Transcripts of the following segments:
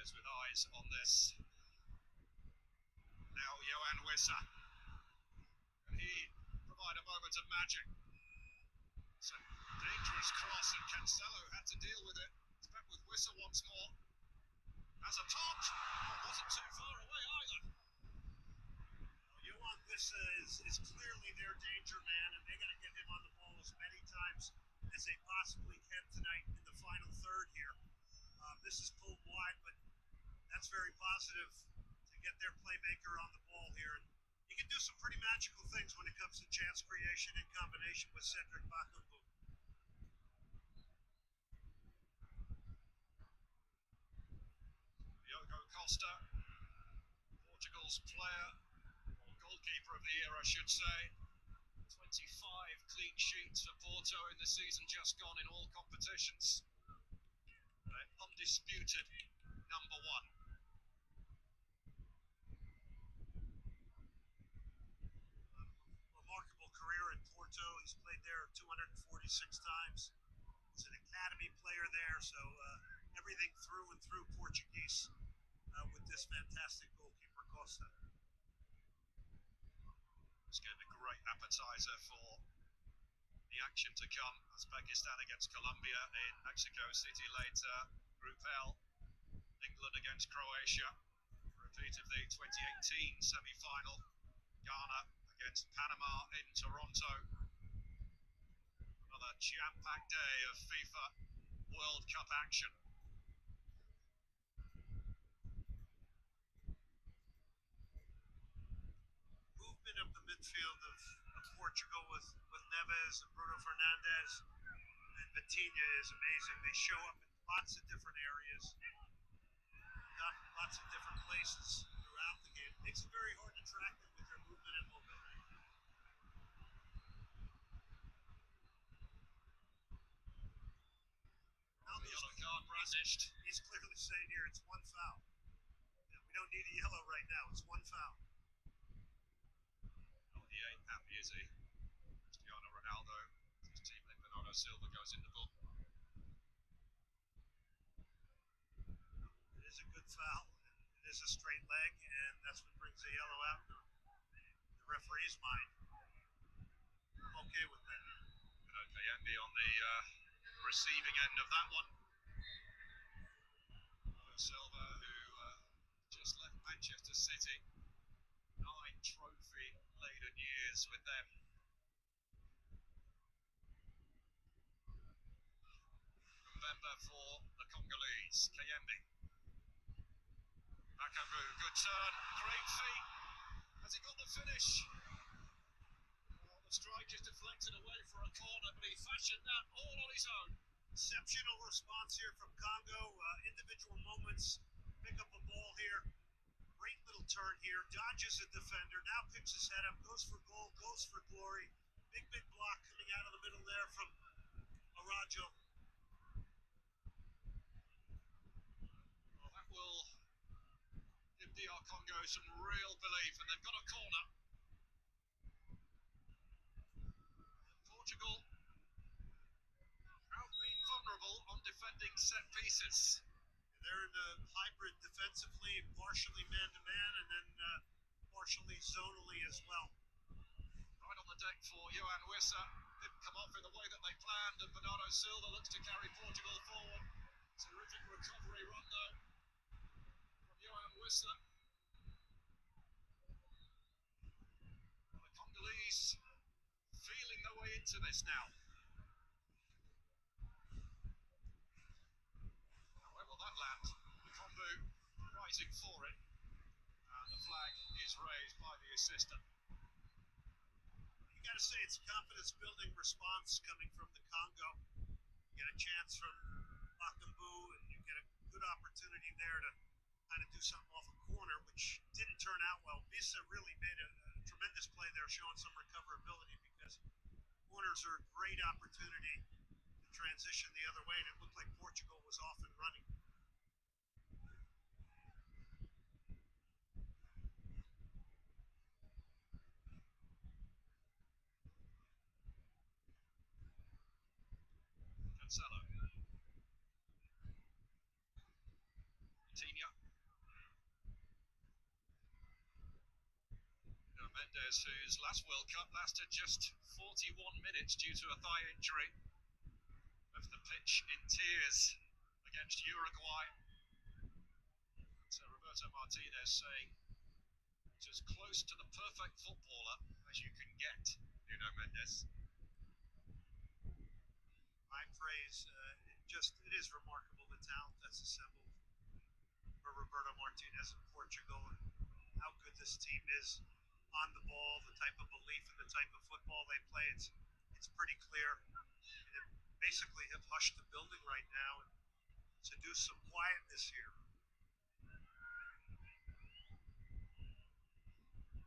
players with eyes on this. Now Johan Wissa, can he provide a moment of magic? It's a dangerous cross and Cancelo had to deal with it. It's back with Wissa once more. As a top, wasn't too far away either. Johan Wissa is clearly their danger man, and they got to get him on the ball as many times as they possibly can tonight in the final third here. This is pulled wide, but that's very positive to get their playmaker on the ball here. And you can do some pretty magical things when it comes to chance creation in combination with Cedric Bakambu. Diogo Costa, Portugal's player, or goalkeeper of the year, I should say. 25 clean sheets for Porto in the season just gone in all competitions. They're undisputed number one. Remarkable career in Porto. He's played there 246 times. He's an academy player there, so everything through and through Portuguese with this fantastic goalkeeper, Costa. It's going to be a great appetizer for the action to come. Uzbekistan against Colombia in Mexico City later. Group L, England against Croatia. Repeat of the 2018 semi-final. Ghana against Panama in Toronto. Another jam-packed day of FIFA World Cup action. Movement of the midfield of Portugal with Neves and Bruno Fernandes and Vitinha is amazing. They show up in lots of different areas, got lots of different places throughout the game. It makes it very hard to track them with their movement and mobility. Now the yellow card brandished. He's clearly saying here it's one foul. Yeah, we don't need a yellow right now. It's one foul. He ain't happy, is he? Cristiano Ronaldo, his teammate Bernardo Silva goes in the book. It is a good foul. It is a straight leg, and that's what brings the yellow out in the referee's mind. I'm okay with that. Okay, Andy on the receiving end of that one. Bernardo Silva, who just left Manchester City. 9 trophy-laden years with them. November for the Congolese, Kayembe. Bakambu, good turn, great feet. Has he got the finish? Well, the strike is deflected away for a corner, but he fashioned that all on his own. Exceptional response here from Congo. Individual moments, pick up a ball here. Great little turn here, dodges a defender, now picks his head up, goes for goal, goes for glory. Big block coming out of the middle there from Arajo. Well, that will give DR Congo some real belief, and they've got a corner. Portugal have been vulnerable on defending set pieces. They're in the hybrid defensively, partially man-to-man, and then partially zonally as well. Right on the deck for Johan Wissa. Didn't come off in the way that they planned, and Bernardo Silva looks to carry Portugal forward. Terrific recovery run, though, from Johan Wissa. The Congolese feeling their way into this now. Where will that land? Bakambu rising for it, and the flag is raised by the assistant. You got to say it's a confidence-building response coming from the Congo. You get a chance from Bakambu, and you get a good opportunity there to kind of do something off a corner, which didn't turn out well. Visa really made a tremendous play there, showing some recoverability, because corners are a great opportunity to transition the other way, and it looked like Portugal was off and running. Cancelo. Vitinha. Mendes, whose last World Cup lasted just 41 minutes due to a thigh injury, left the pitch in tears against Uruguay. So Roberto Martinez saying it's as close to the perfect footballer as you can get, Nuno Mendes. My praise, it is remarkable the talent that's assembled for Roberto Martinez in Portugal and how good this team is on the ball, the type of belief and the type of football they play. It's pretty clear. It basically have hushed the building right now and to do some quietness here.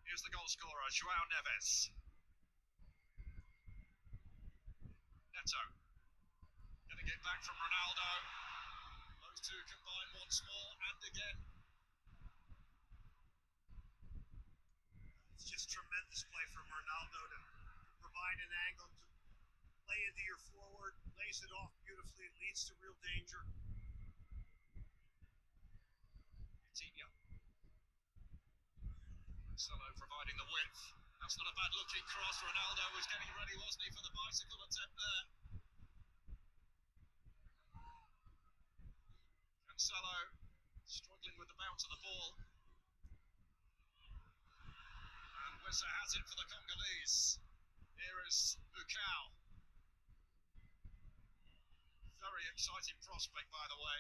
Here's the goal scorer, João Neves. Neto. Getting it back from Ronaldo. Those two combine once more and again. It's just tremendous play from Ronaldo to provide an angle to play into your forward, lays it off beautifully, it leads to real danger. Coutinho. Solo providing the width. That's not a bad looking cross. Ronaldo was getting ready, wasn't he, for the bicycle attempt there. Cancelo struggling with the bounce of the ball. And Wissa has it for the Congolese. Here is Mukau. Very exciting prospect, by the way.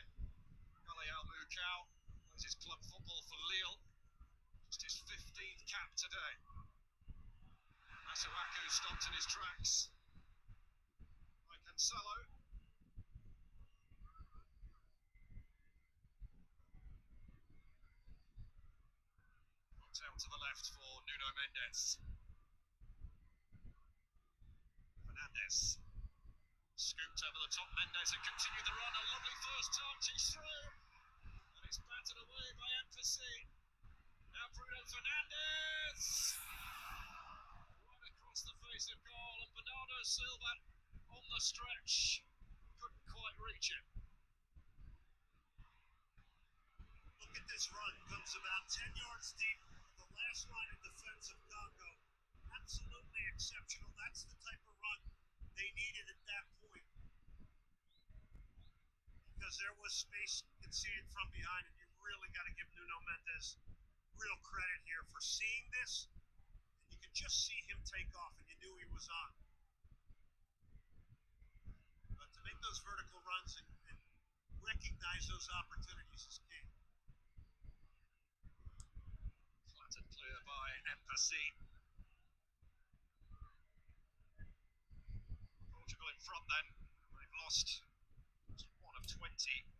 Gabriel Mukau plays his club football for Lille. Just his 15th cap today. Masuaku stopped in his tracks by Cancelo. Knocked out to the left for Nuno Mendes. Fernandes. Scooped over the top, Mendes, and continued the run. A lovely first touch, he's through. And it's battered away by Emphasis. Now Bruno Fernandes. Right across the face of goal, and Bernardo Silva on the stretch. Couldn't quite reach it. Look at this run, comes about 10 yards deep. The last line of defense of Congo. Absolutely exceptional. That's the type of run they needed at that point. Because there was space conceded from behind, and you really got to give Nuno Mendes real credit here for seeing this. And you could just see him take off, and you knew he was on. But to make those vertical runs and recognize those opportunities is key. Clattered clear by Emphasis. Portugal in front then. They've lost one of 20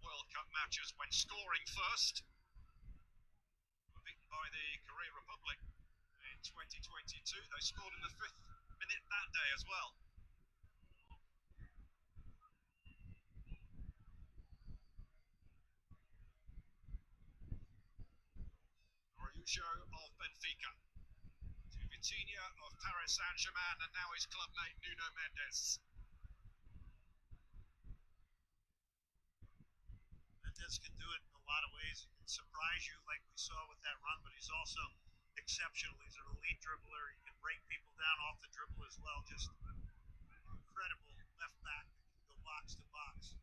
World Cup matches when scoring first. Beaten by the Korea Republic in 2022. They scored in the 5th minute that day as well. Araujo of Benfica. To Vitinha of Paris Saint-Germain, and now his clubmate Nuno Mendes. Mendes can do it in a lot of ways. He can surprise you like we saw with that run, but he's also exceptional. He's an elite dribbler. He can break people down off the dribble as well. Just incredible left back that can go box to box.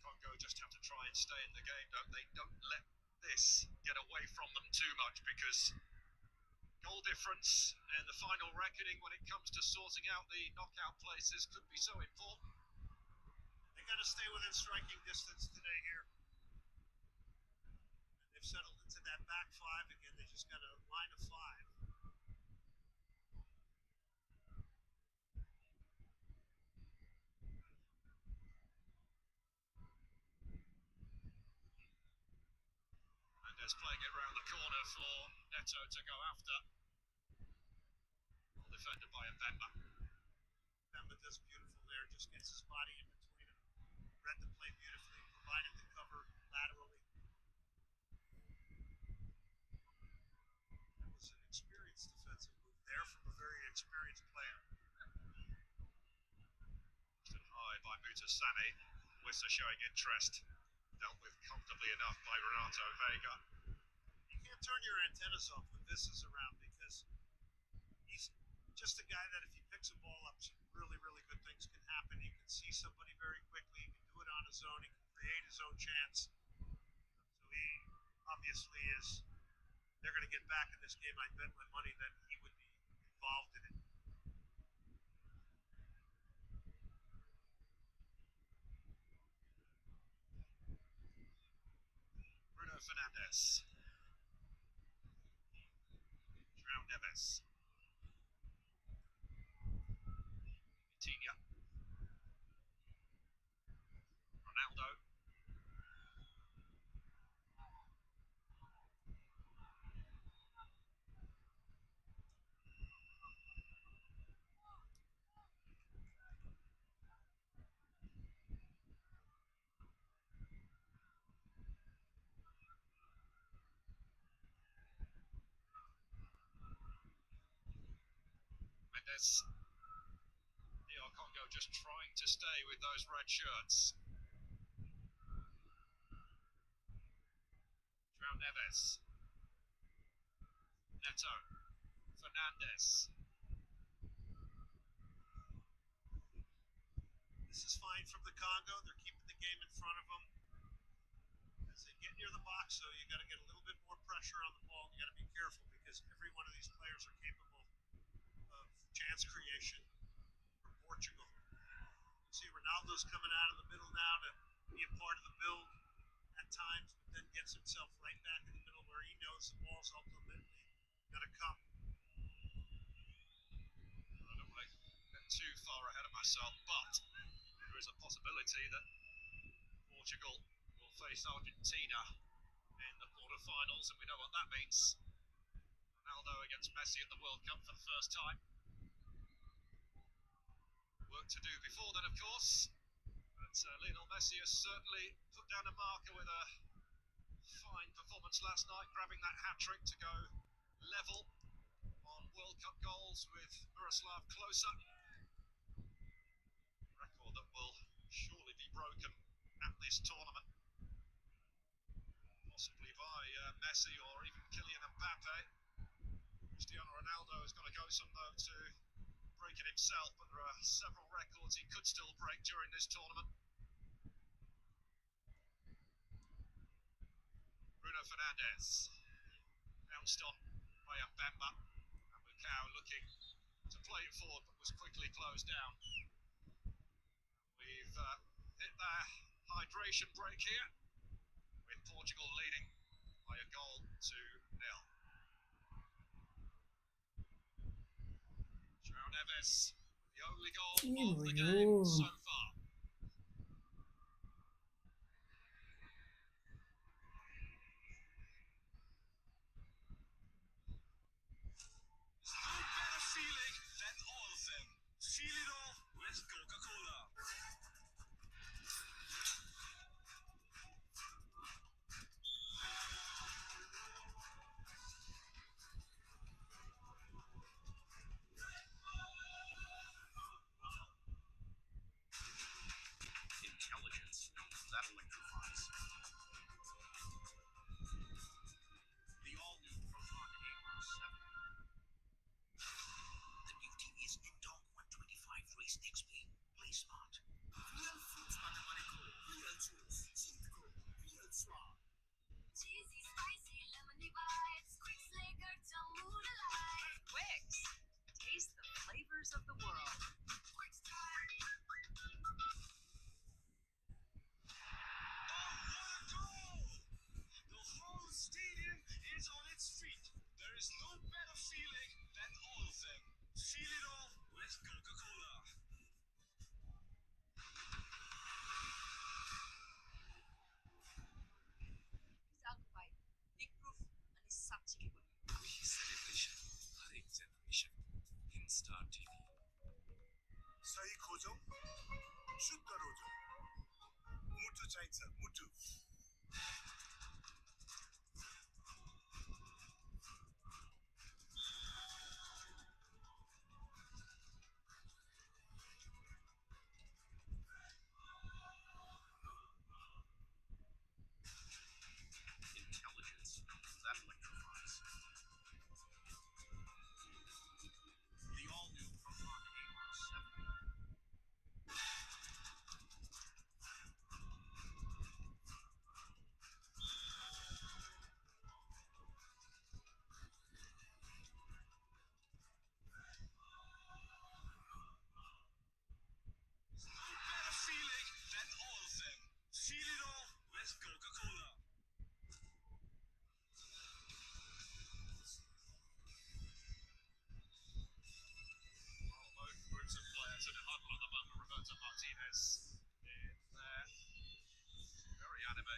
Congo just have to try and stay in the game, don't they? Don't let this get away from them too much, because goal difference in the final reckoning when it comes to sorting out the knockout places could be so important. They got to stay within striking distance today here. And they've settled into that back five again. They just got a line of five. Playing it round the corner for Neto to go after. Well defended by Mbemba. Mbemba does beautiful there, just gets his body in between him. Read the play beautifully, provided the cover laterally. That was an experienced defensive move there from a very experienced player. Stood high by Mutasane. Wissa showing interest. dealt with comfortably enough by Renato Vega. You can't turn your antennas off when this is around because he's just a guy that if he picks a ball up, some really, really good things can happen. He can see somebody very quickly. He can do it on his own. He can create his own chance. So he obviously is. They're going to get back in this game. I bet my money that he would be involved in it. Bruno Fernandes. João Neves. Vitinha. Ronaldo. Mendes. Congo just trying to stay with those red shirts. João Neves. Neto. Fernandes. This is fine from the Congo. They're keeping the game in front of them. As they get near the box, though, you got to get a little bit more pressure on the ball. You got to be careful because every one of these players are capable of chance creation for Portugal. See, Ronaldo's coming out of the middle now to be a part of the build at times, but then gets himself right back in the middle where he knows the ball's ultimately going to come. I don't want to get too far ahead of myself, but there is a possibility that Portugal will face Argentina in the quarterfinals, and we know what that means. Ronaldo against Messi at the World Cup for the first time. Work to do before then, of course. But Lionel Messi has certainly put down a marker with a fine performance last night, grabbing that hat-trick to go level on World Cup goals with Miroslav Klose. Record that will surely be broken at this tournament. Possibly by Messi or even Kylian Mbappe. Cristiano Ronaldo has got to go some though to break it himself, but there are several records he could still break during this tournament. Bruno Fernandes, bounced on by Mbemba, and Mukau looking to play it forward, but was quickly closed down. We've hit the hydration break here, with Portugal leading by a goal to 0. João Neves, the only goal of the game so far. No better feeling than all of them. Feel it all with Coca-Cola.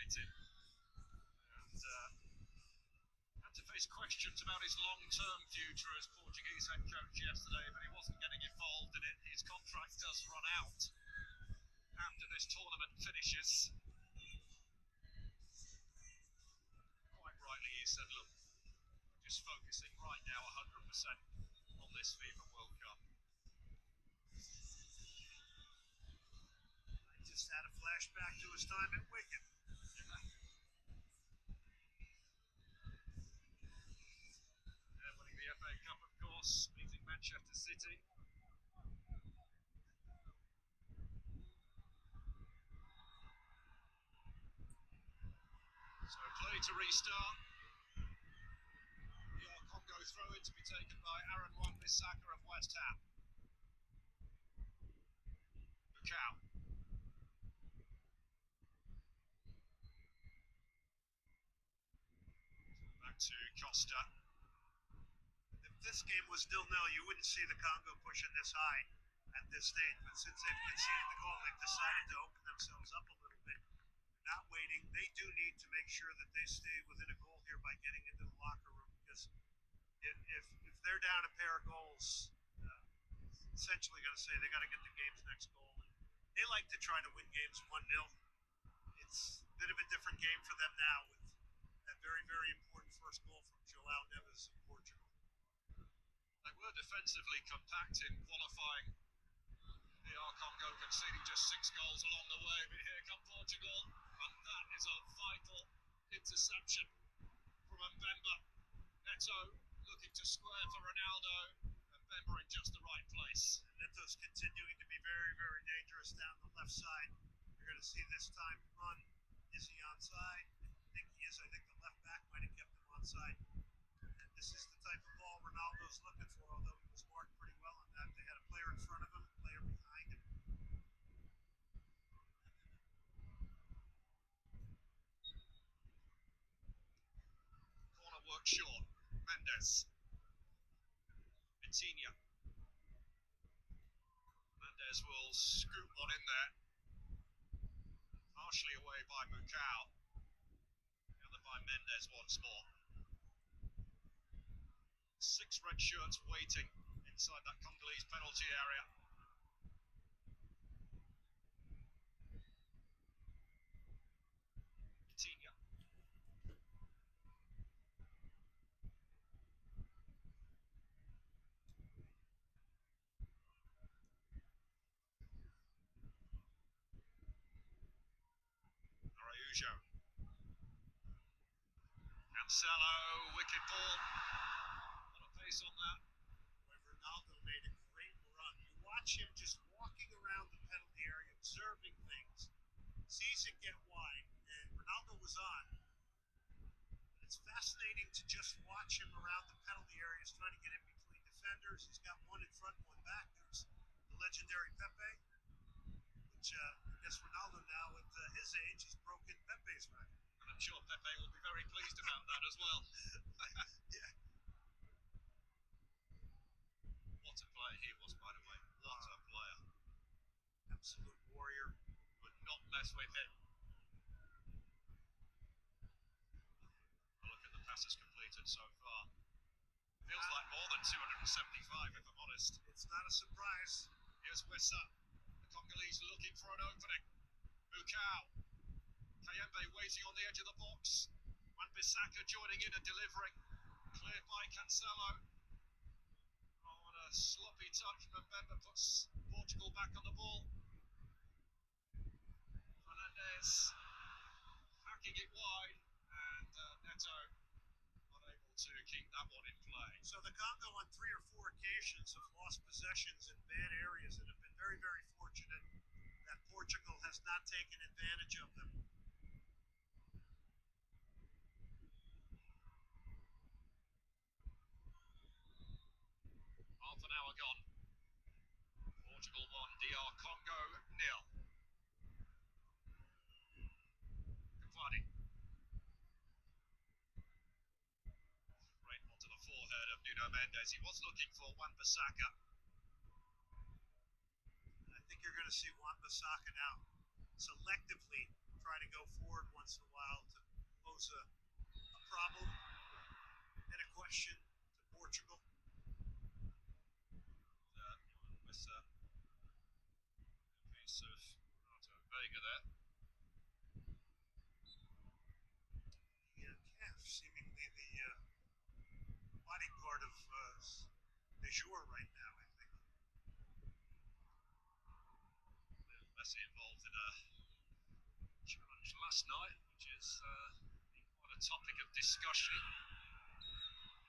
admitted. And had to face questions about his long-term future as Portuguese head coach yesterday, but he wasn't getting involved in it. His contract does run out after this tournament finishes. Quite rightly, he said, look, just focusing right now 100% on this FIFA World Cup. I just had a flashback to his time at Wigan. Winning the FA Cup, of course, beating Manchester City. So play to restart. The Congo throw in to be taken by Aaron Wan-Bissaka of West Ham. Bukaw. Back to Costa. If this game was 0-0, you wouldn't see the Congo pushing this high at this stage. But since they've conceded the goal, they've decided to open themselves up a little bit. Not waiting. They do need to make sure that they stay within a goal here by getting into the locker room, because if they're down a pair of goals, essentially going to say they got to get the game's next goal. And they like to try to win games 1-0. It's a bit of a different game for them now with that very, very important first goal from João Neves of Portugal. They were defensively compact in qualifying. DR Congo conceding just 6 goals along the way, but here come Portugal, and that is a vital interception from Mbemba. Neto looking to square for Ronaldo, and Mbemba in just the right place. Neto's continuing to be very, very dangerous down the left side. You're going to see this time run. Is he onside? I think he is. I think the left back might have kept him onside. And this is the type of ball Ronaldo's looking for, although he was marked pretty well on that. They had a player in front of him, a player behind him. Corner work short. Mendes. Vitinha. Mendes will scoop one in there. Partially away by Bukaw. Gathered by Mendes once more. 6 red shirts waiting inside that Congolese penalty area. Vitinha. Araujo. Cancelo, wicked ball. A lot of pace on that. When Ronaldo made a great run, you watch him just walking around the penalty area, observing things, sees it get wide, and Ronaldo was on. It's fascinating to just watch him around the penalty areas, trying to get in between defenders. He's got one in front, one back. There's the legendary Pepe, which I guess Ronaldo now, at his age, has broken Pepe's record. And I'm sure Pepe will be very pleased about that as well. Yeah. What a player he was, by the way. What a player. Absolute warrior. Would not mess with him. A look at the passes completed so far. Feels like more than 275, if I'm honest. It's not a surprise. Here's Wissa. The Congolese looking for an opening. Bukaw. Kayembe waiting on the edge of the box. Wan-Bissaka joining in and delivering. Cleared by Cancelo. Oh, and a sloppy touch from Mbemba puts Portugal back on the ball. Fernandes hacking it wide, and Neto unable to keep that one in play. So the Congo on 3 or 4 occasions have lost possessions in bad areas and have been very, very fortunate that Portugal has not taken advantage of them. Half an hour gone. Portugal 1, DR Congo 0. Kavani. Right onto the forehead of Nuno Mendes. He was looking for Wan-Bissaka. I think you're going to see Wan-Bissaka now selectively try to go forward once in a while to pose a problem and a question to Portugal. With a piece of Vega there. The calf, seemingly the bodyguard of de jour right now, I think. Messi involved in a challenge last night, which is quite a topic of discussion.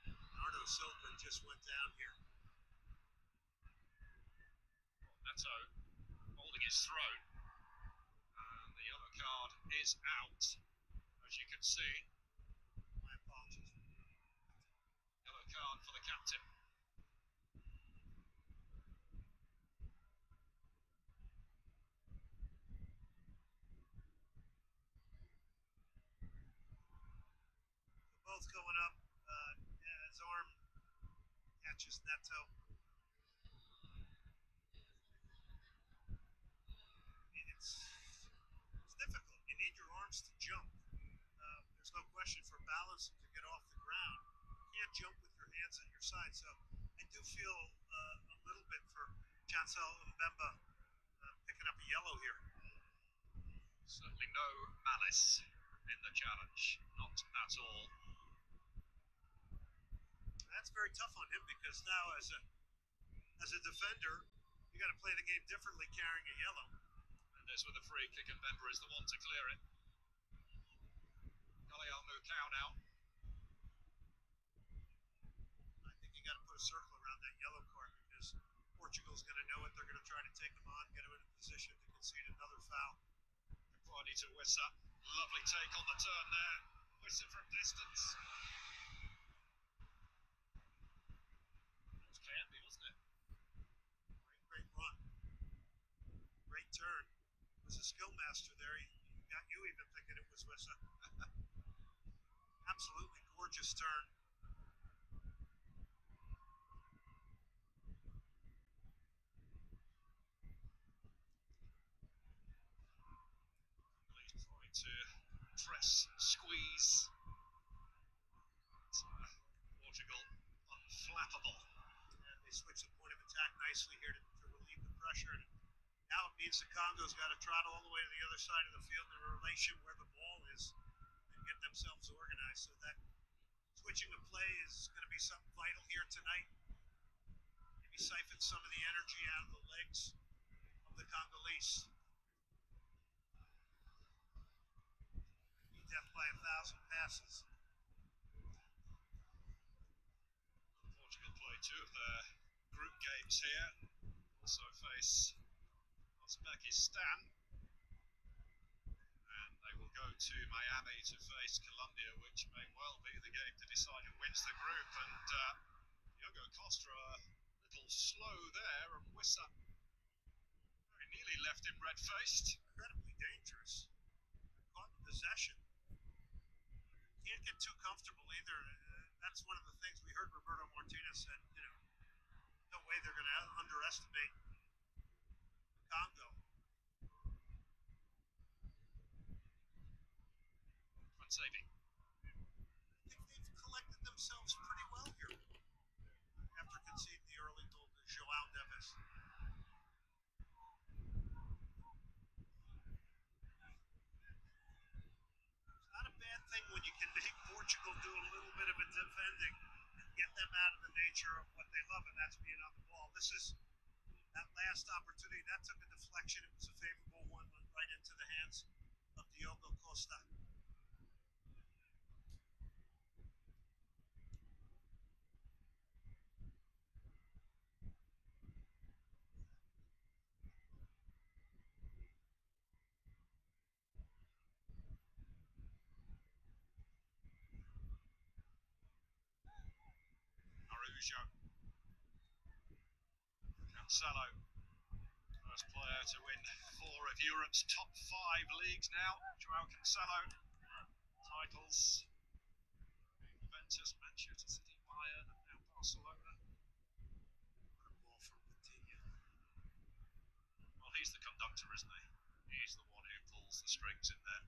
Bernardo Silva just went down here. Neto holding his throat, and the yellow card is out, as you can see. My apologies. Yellow card for the captain. Both going up. His arm catches Neto. It's difficult. You need your arms to jump. There's no question for balance to get off the ground. You can't jump with your hands at your side. So I do feel a little bit for Chancel Mbemba picking up a yellow here. Certainly no malice in the challenge, not at all. That's very tough on him because now as a defender, you got to play the game differently carrying a yellow. And as with a free kick, and Mbemba is the one to clear it. Galeal Mukau now. I think you got to put a circle around that yellow card because Portugal's going to know it. They're going to try to take him on, get him in a position to concede another foul. Quality to Wissa. Lovely take on the turn there. Wissa from distance. That was Kayembe, wasn't it? Great run. Great turn. Was a skill master there. He got you even thinking it was Wissa. Absolutely gorgeous turn. He's trying to press, squeeze. Portugal unflappable. And they switch the point of attack nicely here to relieve the pressure. And now it means the Congo's got to trot all the way to the other side of the field in relation where the ball is and get themselves organized. So that switching of play is going to be something vital here tonight. Maybe siphon some of the energy out of the legs of the Congolese. Be death by 1,000 passes. Portugal play two of their group games here. Also face Uzbekistan. And they will go to Miami to face Colombia, which may well be the game to decide who wins the group. And Diogo Costa a little slow there, and Wissa very nearly left him red-faced. Incredibly dangerous. Caught in possession. Can't get too comfortable either. That's one of the things we heard Roberto Martinez said, no way they're going to underestimate Congo. Saving. I think they've collected themselves pretty well here after conceding the early goal to João Neves. It's not a bad thing when you can make Portugal do a little bit of a defending and get them out of the nature of what they love, and that's being on the ball. This is that last opportunity. That took a deflection. It was a favorable one, went right into the hands of Diogo Costa. Cancelo, first player to win 4 of Europe's top 5 leagues now. João Cancelo, titles: Juventus, Manchester City, Bayern, and now Barcelona. What a ball from Coutinho. Well, he's the conductor, isn't he? He's the one who pulls pulls the strings in there.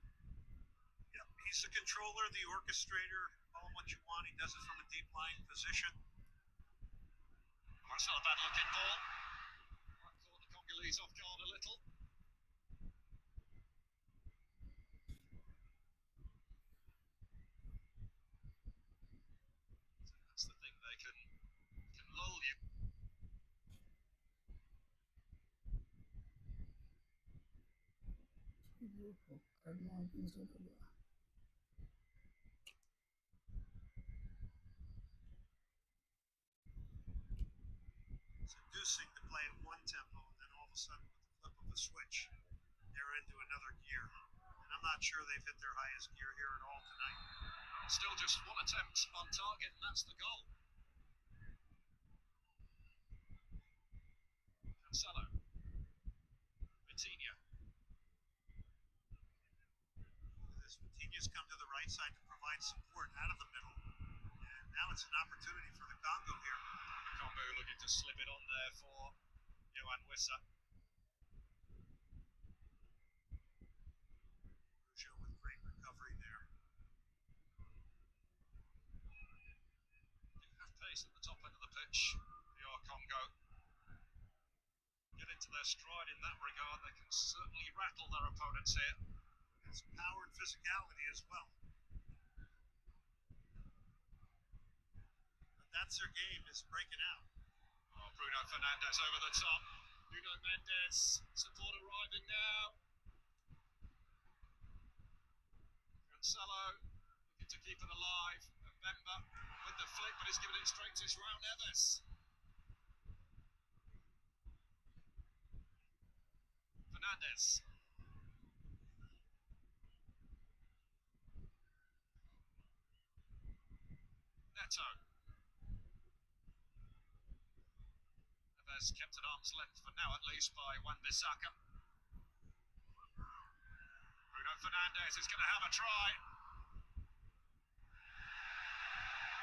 Yep, he's the controller, the orchestrator. Call him what you want. He does it from a deep lying position. Oh, it's not a bad looking ball. That caught the Congolese off guard a little. That's the thing, they can lull you. Seducing to play at one tempo, and then all of a sudden, with the flip of a switch, they're into another gear. And I'm not sure they've hit their highest gear here at all tonight. Still just one attempt on target, and that's the goal. Cancelo. Vitinha. As Vitinha's come to the right side to provide support out of the middle. And now it's an opportunity for the Congo here. Congo looking to slip it on there for Johan Wissa. Rougeau with great recovery there. They have pace at the top end of the pitch. DR Congo get into their stride in that regard. They can certainly rattle their opponents here. It's power and physicality as well. But that's their game, is breaking out. Oh, Bruno Fernandes over the top. Nuno Mendes, support arriving now. Cancelo looking to keep it alive. Mbemba with the flick, but he's giving it straight to João Neves. Fernandes. Neto. Neves kept at arm's length for now at least by Wan-Bissaka. Bruno Fernandes is going to have a try.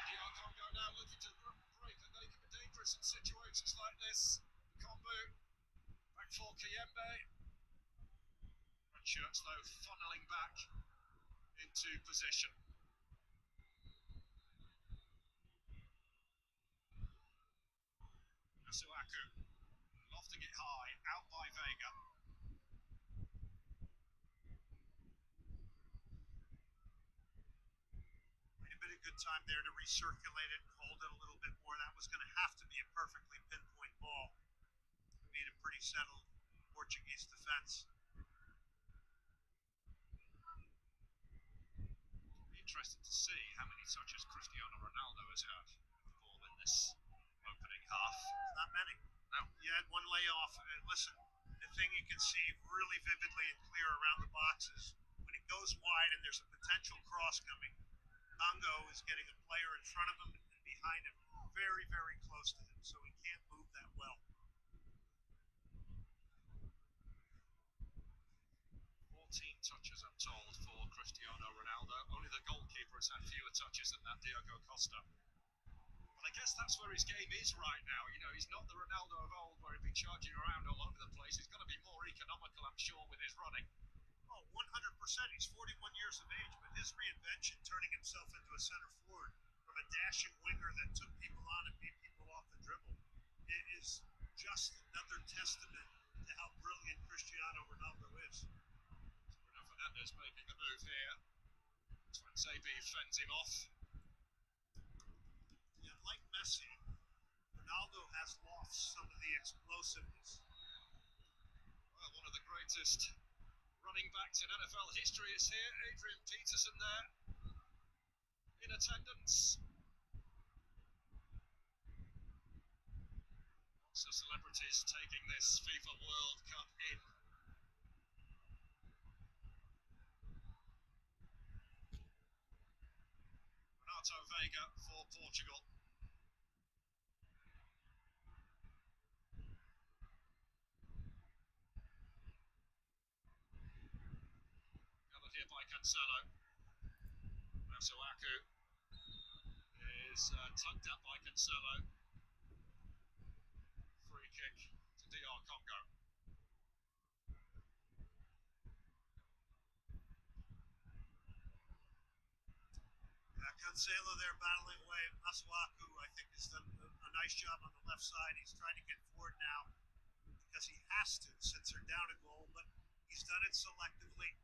DR Congo now looking to break, and they can be dangerous in situations like this. Kombu back for Kiyembe. Red shirts though funneling back into position. Masuaku lofting it high, out by Vega. Might have been a good time there to recirculate it and hold it a little bit more. That was going to have to be a perfectly pinpoint ball to beat a pretty settled Portuguese defense. Interested to see how many touches Cristiano Ronaldo has had with the ball in this opening half. Not many. No. He had one layoff. Listen, the thing you can see really vividly and clear around the box is when it goes wide and there's a potential cross coming, Congo is getting a player in front of him and behind him, very, very close to him, so he can't move that well. 14 touches, I'm told, for Cristiano Ronaldo. Only the goalkeeper has had fewer touches than that, Diogo Costa. But I guess that's where his game is right now. You know, he's not the Ronaldo of old where he'd be charging around all over the place. He's got to be more economical, I'm sure, with his running. Oh, 100%. He's 41 years of age, but his reinvention, turning himself into a center forward from a dashing winger that took people on and beat people off the dribble, it is just another testament to how brilliant Cristiano Ronaldo is. Bruno Fernandes making the move here. Twanzebe fends him off. Yeah, like Messi, Ronaldo has lost some of the explosiveness. Well, one of the greatest running backs in NFL history is here. Adrian Peterson there in attendance. Lots of celebrities taking this FIFA World Cup in. Renato Vega for Portugal. Gathered here by Cancelo. Masuaku is tugged at by Cancelo. Free kick to DR Congo. Cancelo there battling away. Masuaku, I think, has done a nice job on the left side. He's trying to get forward now because he has to since they're down a goal, but he's done it selectively.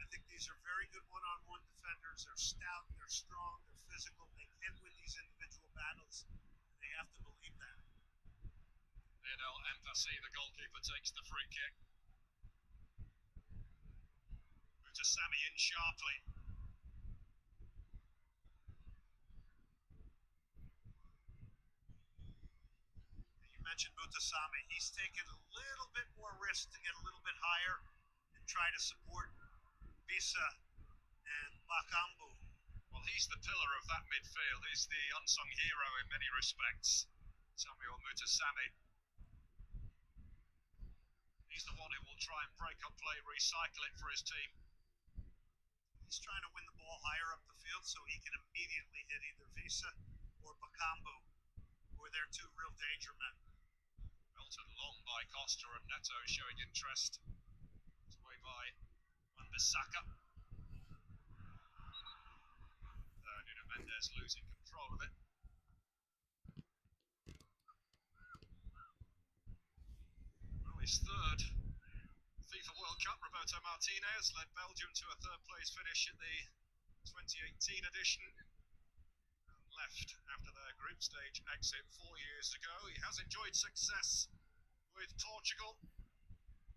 I think these are very good one-on-one defenders. They're stout, they're strong, they're physical. They can win these individual battles. They have to believe that. Lionel Empassi, the goalkeeper, takes the free kick. Mutasami in sharply. You mentioned Mutasami. He's taken a little bit more risk to get a little bit higher and try to support Visa and Bakambu. Well, he's the pillar of that midfield. He's the unsung hero in many respects. Samuel Mutasami. He's the one who will try and break up play, recycle it for his team. He's trying to win the ball higher up the field so he can immediately hit either Visa or Bakambu, who are their two real danger men. Melted long by Costa, and Neto showing interest. It's away by Wan-Bissaka. Nuno Mendes losing control of it. Well, his third FIFA World Cup, Roberto Martinez led Belgium to a third place finish at the 2018 edition. Left after their group stage exit 4 years ago. He has enjoyed success with Portugal,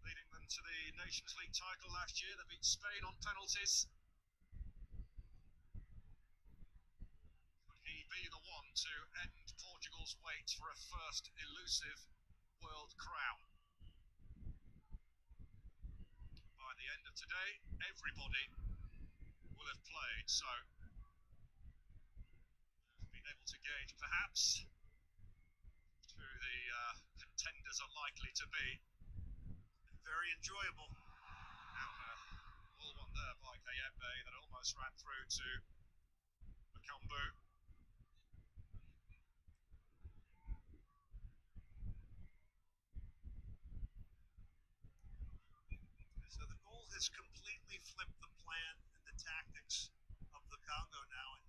leading them to the Nations League title last year. They beat Spain on penalties. Could he be the one to end Portugal's wait for a first elusive world crown? By the end of today, everybody will have played, so been able to gauge perhaps who the contenders are likely to be. Very enjoyable. Now, all one there by Kayembe that almost ran through to Makambu. So the goal has completely flipped the plan and the tactics of the Congo now, and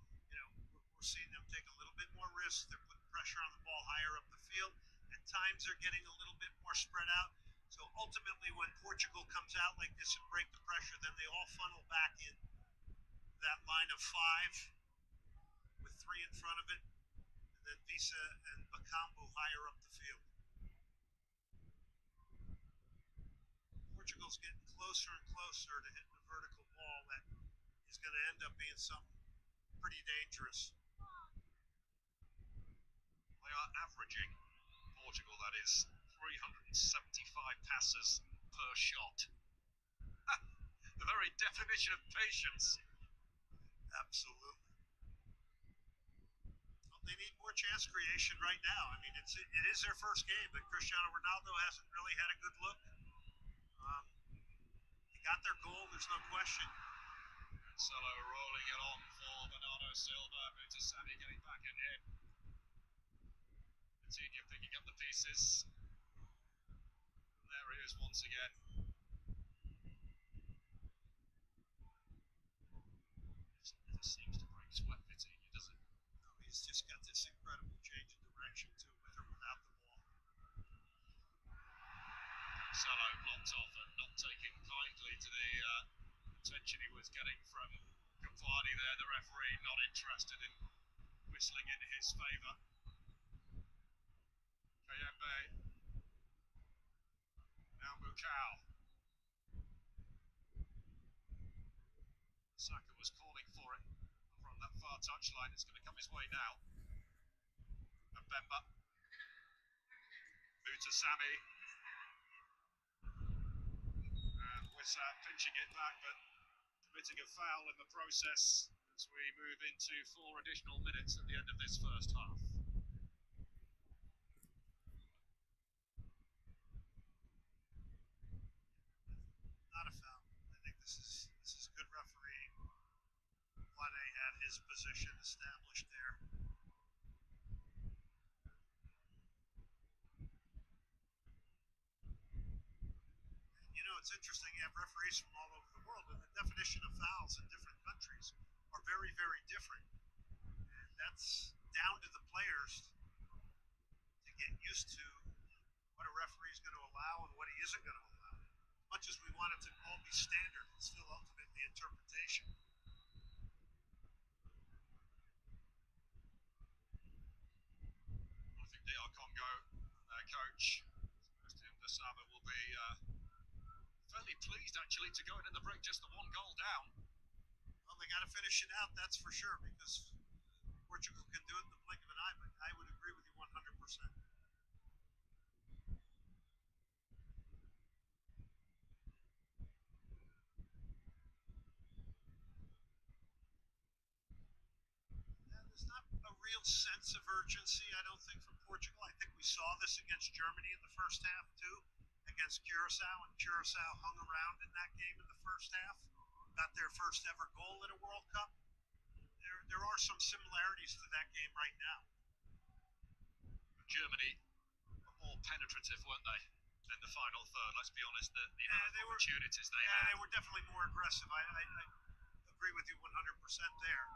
we're seeing them take a little bit more risk. They're putting pressure on the ball higher up the field. At times they're getting a little bit more spread out. So ultimately when Portugal comes out like this and break the pressure, then they all funnel back in that line of 5 with 3 in front of it, and then Visa and Bakambu higher up the field. Portugal's getting closer and closer to hitting a vertical ball that is going to end up being something pretty dangerous. They are averaging, Portugal that is, 375 passes per shot. The very definition of patience. Absolutely. Well, they need more chance creation right now. I mean, it is their first game, but Cristiano Ronaldo hasn't really had a good look. They got their goal, there's no question. Cancelo rolling it on for Bernardo Silva. Mutasami getting back in here. Coutinho picking up the pieces. And there he is once again. It seems to bring sweat, Coutinho, doesn't it? No, he's just got this incredible change in direction too, with or without the ball. Cancelo blocked off and not taking kindly to the attention he was getting from Cavani there. The referee not interested in whistling in his favour. Kayembe. Now Mukau. Saka was calling for it from that far touchline. It's going to come his way now. Mbemba. Mutasami. And Wissa pinching it back, but committing a foul in the process as we move into 4 additional minutes at the end of this first half. Not a foul. I think this is good refereeing. Wade had his position established there. And it's interesting, you have referees from all over the world, and the definition of fouls in different countries are very, very different. it's down to the players to get used to what a referee is going to allow and what he isn't going to allow. As much as we want it to all be standard, it's still ultimately interpretation. I think DR Congo, their coach, Sebastian Desabre, will be fairly pleased actually to go in the break just the one goal down. Well, they got to finish it out, that's for sure, because Portugal can do it in the blink of an eye, but I would agree with you 100%. There's not a real sense of urgency, I don't think, from Portugal. I think we saw this against Germany in the first half, too, against Curacao, and Curacao hung around in that game in the first half, got their first ever goal in a World Cup. There are some similarities to that game right now. Germany were more penetrative, weren't they, in the final third? Let's be honest, the opportunities they had. They were definitely more aggressive. I agree with you 100% there.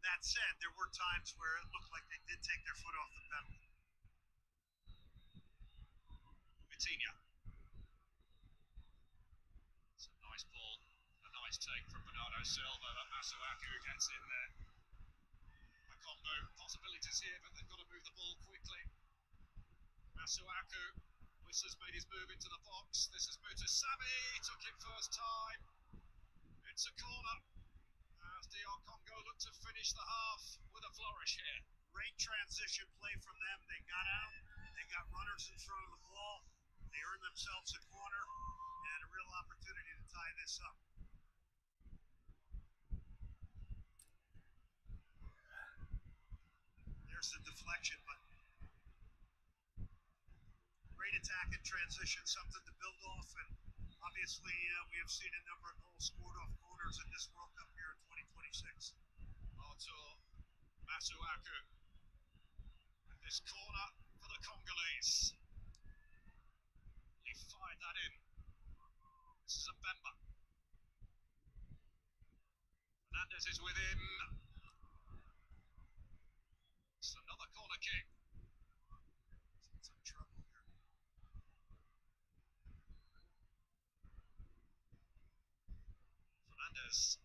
That said, there were times where it looked like they did take their foot off the pedal. Vitinha. It's a nice ball, a nice take from Bernardo Silva, but Masuaku gets in there. Congo possibilities here, but they've got to move the ball quickly. Masuaku, Wissa's made his move into the box. This is Mutasami, took it first time. It's a corner. As DR Congo look to finish the half with a flourish here. Great transition play from them. They got out. They got runners in front of the ball. They earned themselves a corner and a real opportunity to tie this up. There's the deflection, but great attack and transition, something to build off. And obviously, we have seen a number of goals scored off corners in this World Cup here in 2026. Artur Masuaku. This corner for the Congolese. He fired that in. This is a Mbemba. Fernandez is with him. It's another corner kick. Some trouble here. Fernandez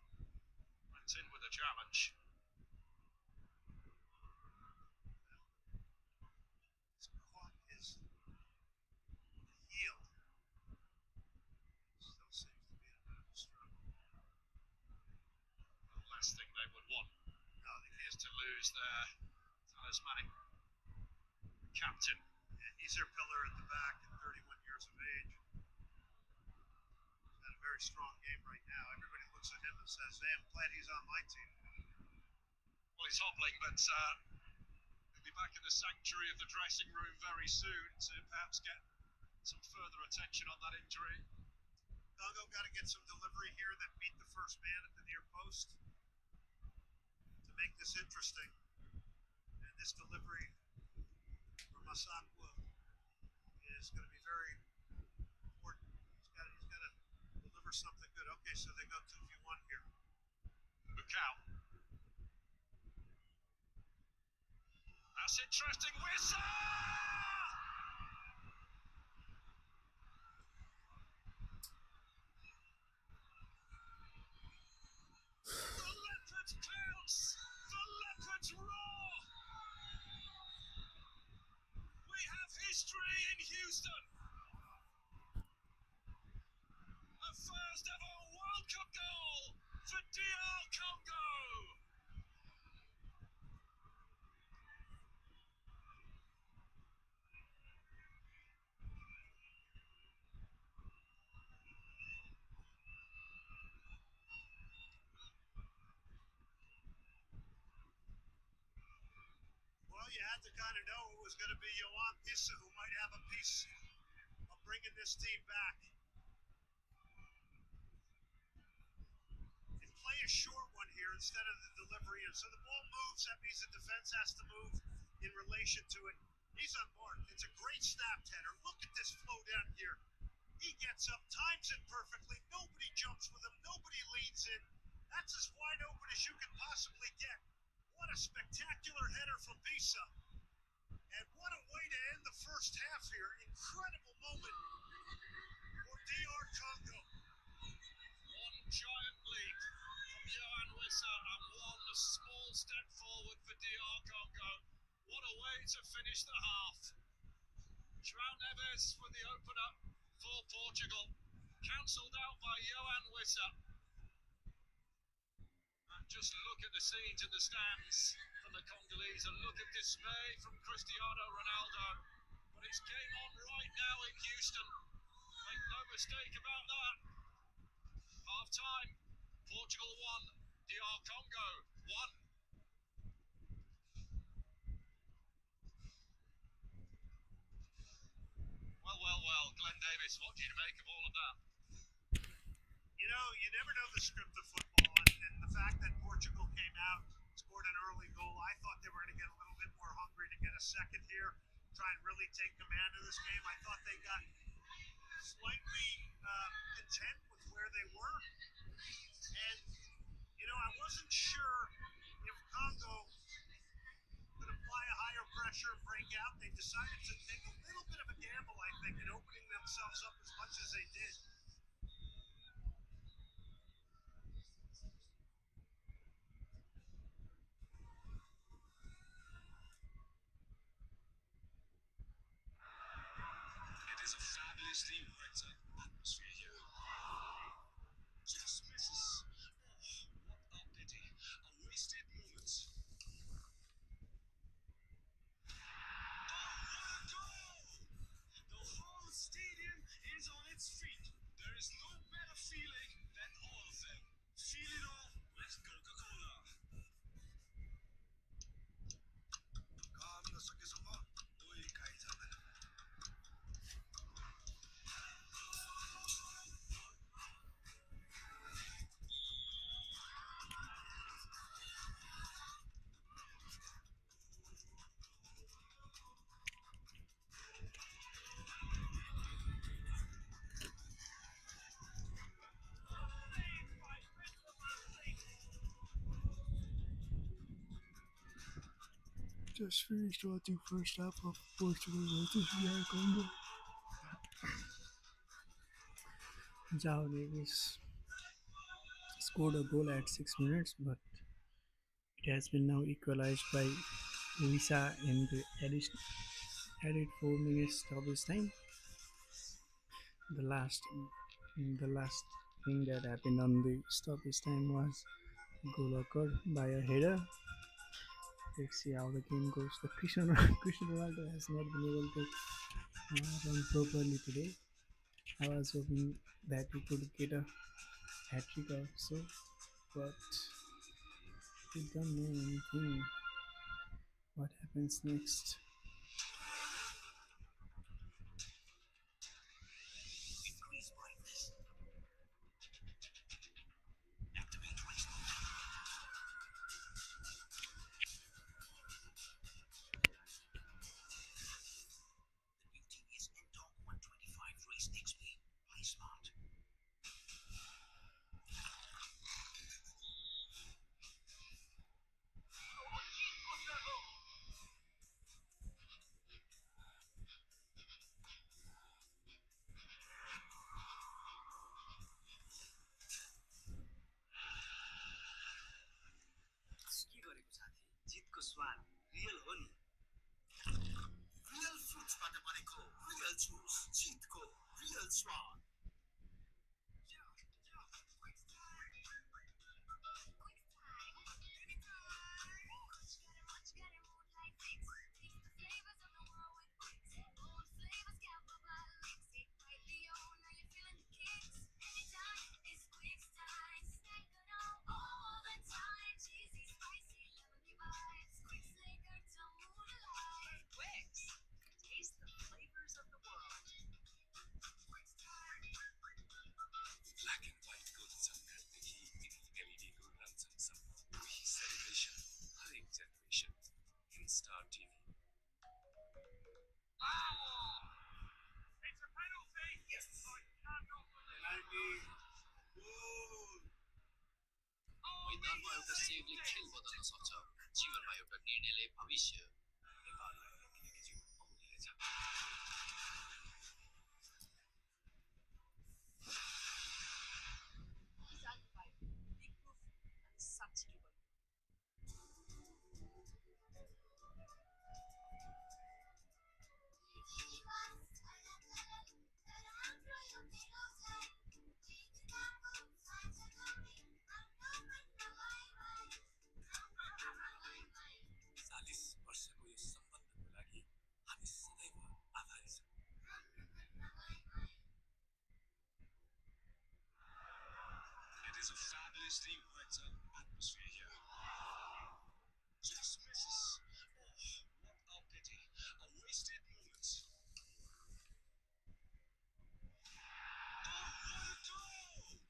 went in with a challenge. Caught his heel. Still seems to be in a bit of a struggle. The last thing they would want is to lose their talismanic captain. Yeah, he's their pillar at the back at 31 years of age. He's had a very strong game right now. Everybody looks at him and says, hey, I'm glad he's on my team. Well, he's hobbling, but he'll be back in the sanctuary of the dressing room very soon to perhaps get some further attention on that injury. Congo got to get some delivery here that beat the first man at the near post to make this interesting. And this delivery from Masakwa is going to be very important. He's got to deliver something good. Okay, so they go 2v1 here. Bukau. That's interesting. Wissa! The leopard pounce! The leopard roar! We have history in Houston! A first ever World Cup goal for DR Congo! Well, you had to kind of know it was going to be Yohan Issa who might have a piece of bringing this team back. And play a short one here instead of the delivery. And so the ball moves. That means the defense has to move in relation to it. He's unmarked. It's a great snap header. Look at this flow down here. He gets up, times it perfectly. Nobody jumps with him. Nobody leads in. That's as wide open as you can possibly get. What a spectacular header from Bisa. And what a way to end the first half here. Incredible moment for DR Congo. One giant leap from Johan Wissa and one small step forward for DR Congo. What a way to finish the half. João Neves with the opener for Portugal. Cancelled out by Johan Wissa. And just look at the scenes in the stands from the Congolese. A look of dismay from Cristiano Ronaldo. But it's game on right now in Houston. Make no mistake about that. Half time. Portugal 1. DR Congo 1. Well, Glenn Davis, what do you make of all of that? You know, you never know the script of football, and the fact that Portugal came out, scored an early goal, I thought they were going to get a little bit more hungry to get a second here, try and really take command of this game. I thought they got slightly content with where they were, and, you know, I wasn't sure if Congo could apply a higher pressure and break out. They decided to take a little bit of a gamble, I think, in opening themselves up as much as they did. It is a fabulously worked up atmosphere here. Just misses. Oh, what a pity. A wasted moment. Oh, what a goal! The whole stadium is on its feet. There is no better feeling than all of them. Feel it all with Coca-Cola. Just finished watching first half of Portugal versus DR Congo. João Neves scored a goal at 6 minutes, but it has been now equalized by Luisa in the added 4 minutes stoppage time. The last thing that happened on the stoppage time was a goal occurred by a header. Let's see how the game goes. The Cristiano Ronaldo has not been able to run properly today. I was hoping that he could get a hat-trick or so, but we don't know anything. What happens next? Increase brightness. Activate race mode. The beauty is Endog 125 Race XP. Play smart. मैदानमा एउटा सेभले खेल बदल्न सक्छ जीवनमा एउटा निर्णयले भविष्य It is a fabulously worked up atmosphere here. Just misses. Oh, what a pity. A wasted moment. Oh, what a goal!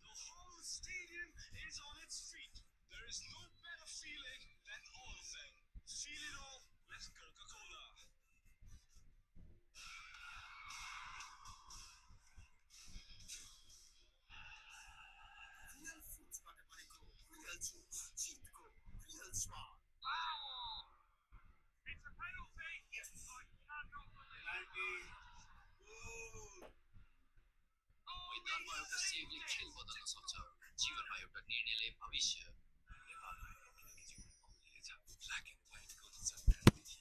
The whole stadium is on its feet. There is no better feeling than all of them. Feel it all with Coca-Cola. Real fruitsबाट बनेको real juice, जितको real स्वाद. It's a penalty. Yes. I cannot believe Penalty. Goal. मैदानमा एउटा सेभले खेल बदल्न सक्छ जीवनमा एउटा निर्णयले भविष्य Black and white को जन्मदेखि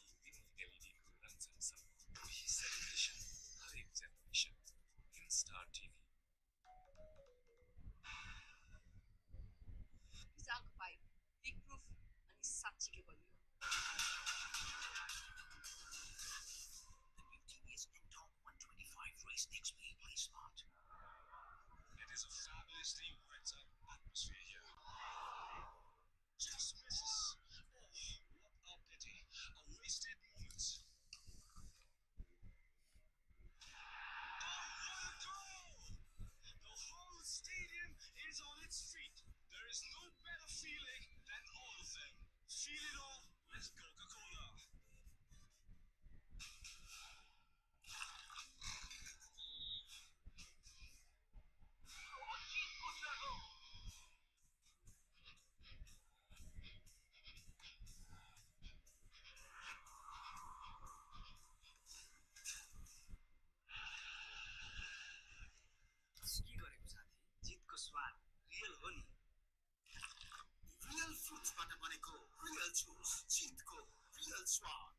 LED को रङसँग कोही सेलिब्रेसन हरेक generation in Star TV Zank pipe, leak proof अनि साँच्चीकै बलियो. The new TVS Endom 125 Race XP Play Smart. It is a fabulously worked up atmosphere here. Just misses. Oh, what a pity. A wasted moment. Oh, what a goal! The whole stadium is on its feet. There is no better feeling than all of them. Feel it all with Coca-Cola. के गरेको साथी जितको स्वाद real हो नि real फ्रुट्सबाट बनेको real जुस जितको real स्वाद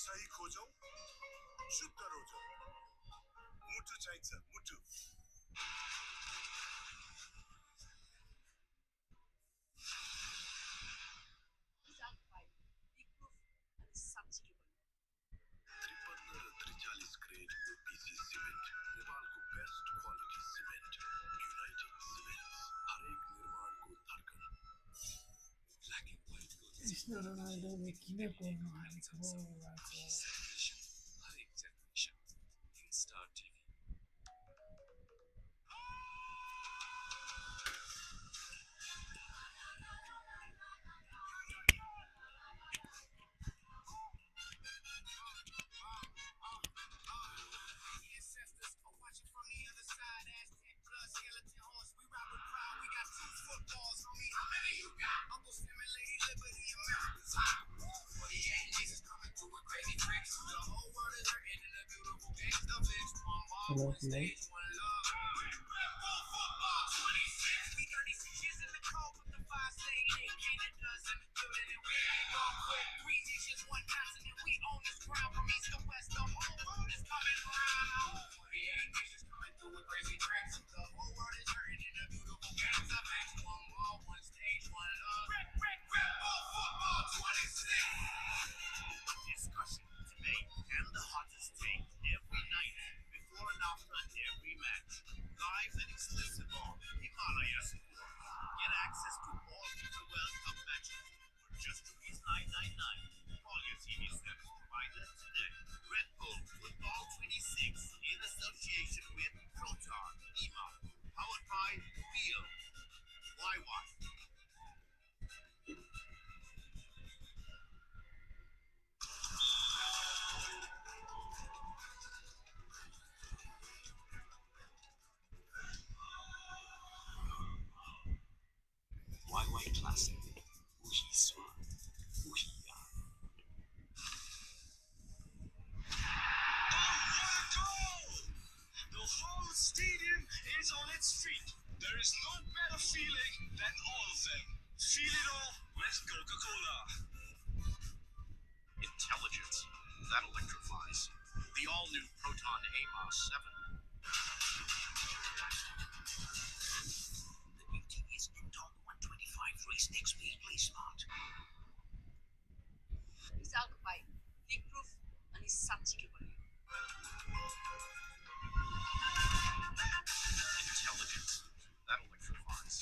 सही खोजौं शुद्ध रोजौं मुटु चाहिन्छ मुटु Zank pipe, leak proof अनि साँच्चीकै बलियो. 53 र 43 ग्रेड ओपीसी सिमेन्ट नेपालको best quality cement United cements हरेक निर्माणको धड्कन Black and white को Cristiano Ronaldo में किन गोल हालेको हो आज celebration हरेक generation in Star TV Ancestors are watching from the other side. Aztec blood, skeleton horse. We ride with pride. We got 2 footballs, homie. How many you got? Uncle Sam and Lady Liberty, America's top. 48 Jesus coming through with crazy tricks. The whole world is hurting in a beautiful gangsta fix. One ball, Hello, one stage, one love. Full football, 26. We 36 years in the cold with the 5 saying they Canada's in the building and we ain't gon' quit. 3 nations, 1 continent. We own this ground from east to west. The whole world is coming around. 48 nations coming through with crazy tricks. The whole world is hurting in a beautiful gangsta fix. One ball, one stage, one love. Full football, 26. Discussion, debate, and the hottest take every night, before and after every match. Live and exclusive on Himalaya Sport. Get access to all FIFA World Cup matches for just $9.99. 6 in association with Proton EMA, powered by Bio. YY. YY Classic. 无疑酸，无疑呀。The whole stadium is on its feet. There is no better feeling than all of them. Feel it all with Coca-Cola. Intelligence that electrifies. The all-new Proton AMOS 7. The beauty is NTOP 125 Race Next Speed Play Smart. रिजल्टको भाइ लिक proof अनि साँच्चीकै बलियो Intelligence that electrifies.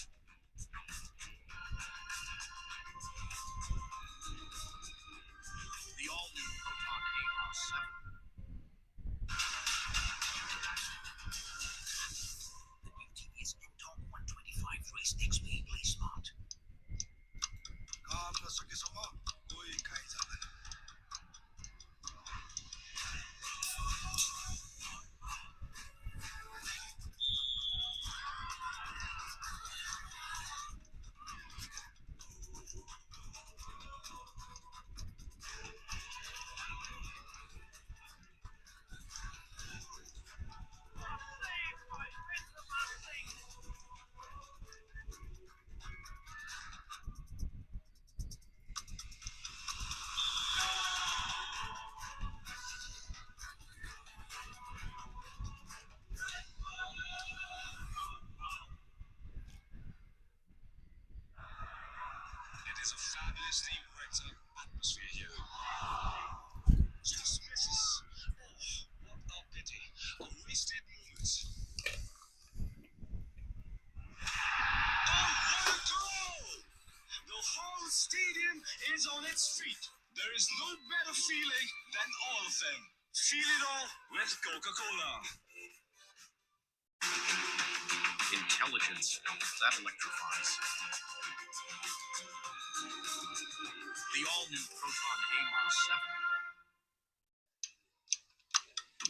The all-new Proton AMOS 7. The beauty is NTOP 125 Race Next Speed Play Smart. काम नसकेसम्म कोही काहीँ जाँदैन It is a fabulously worked up atmosphere here. Just misses. Oh, what a pity. A wasted moment. Oh, what a goal! The whole stadium is on its feet. There is no better feeling than all of them. Feel it all with Coca-Cola. Intelligence that electrifies. The all-new Proton AMOS 7.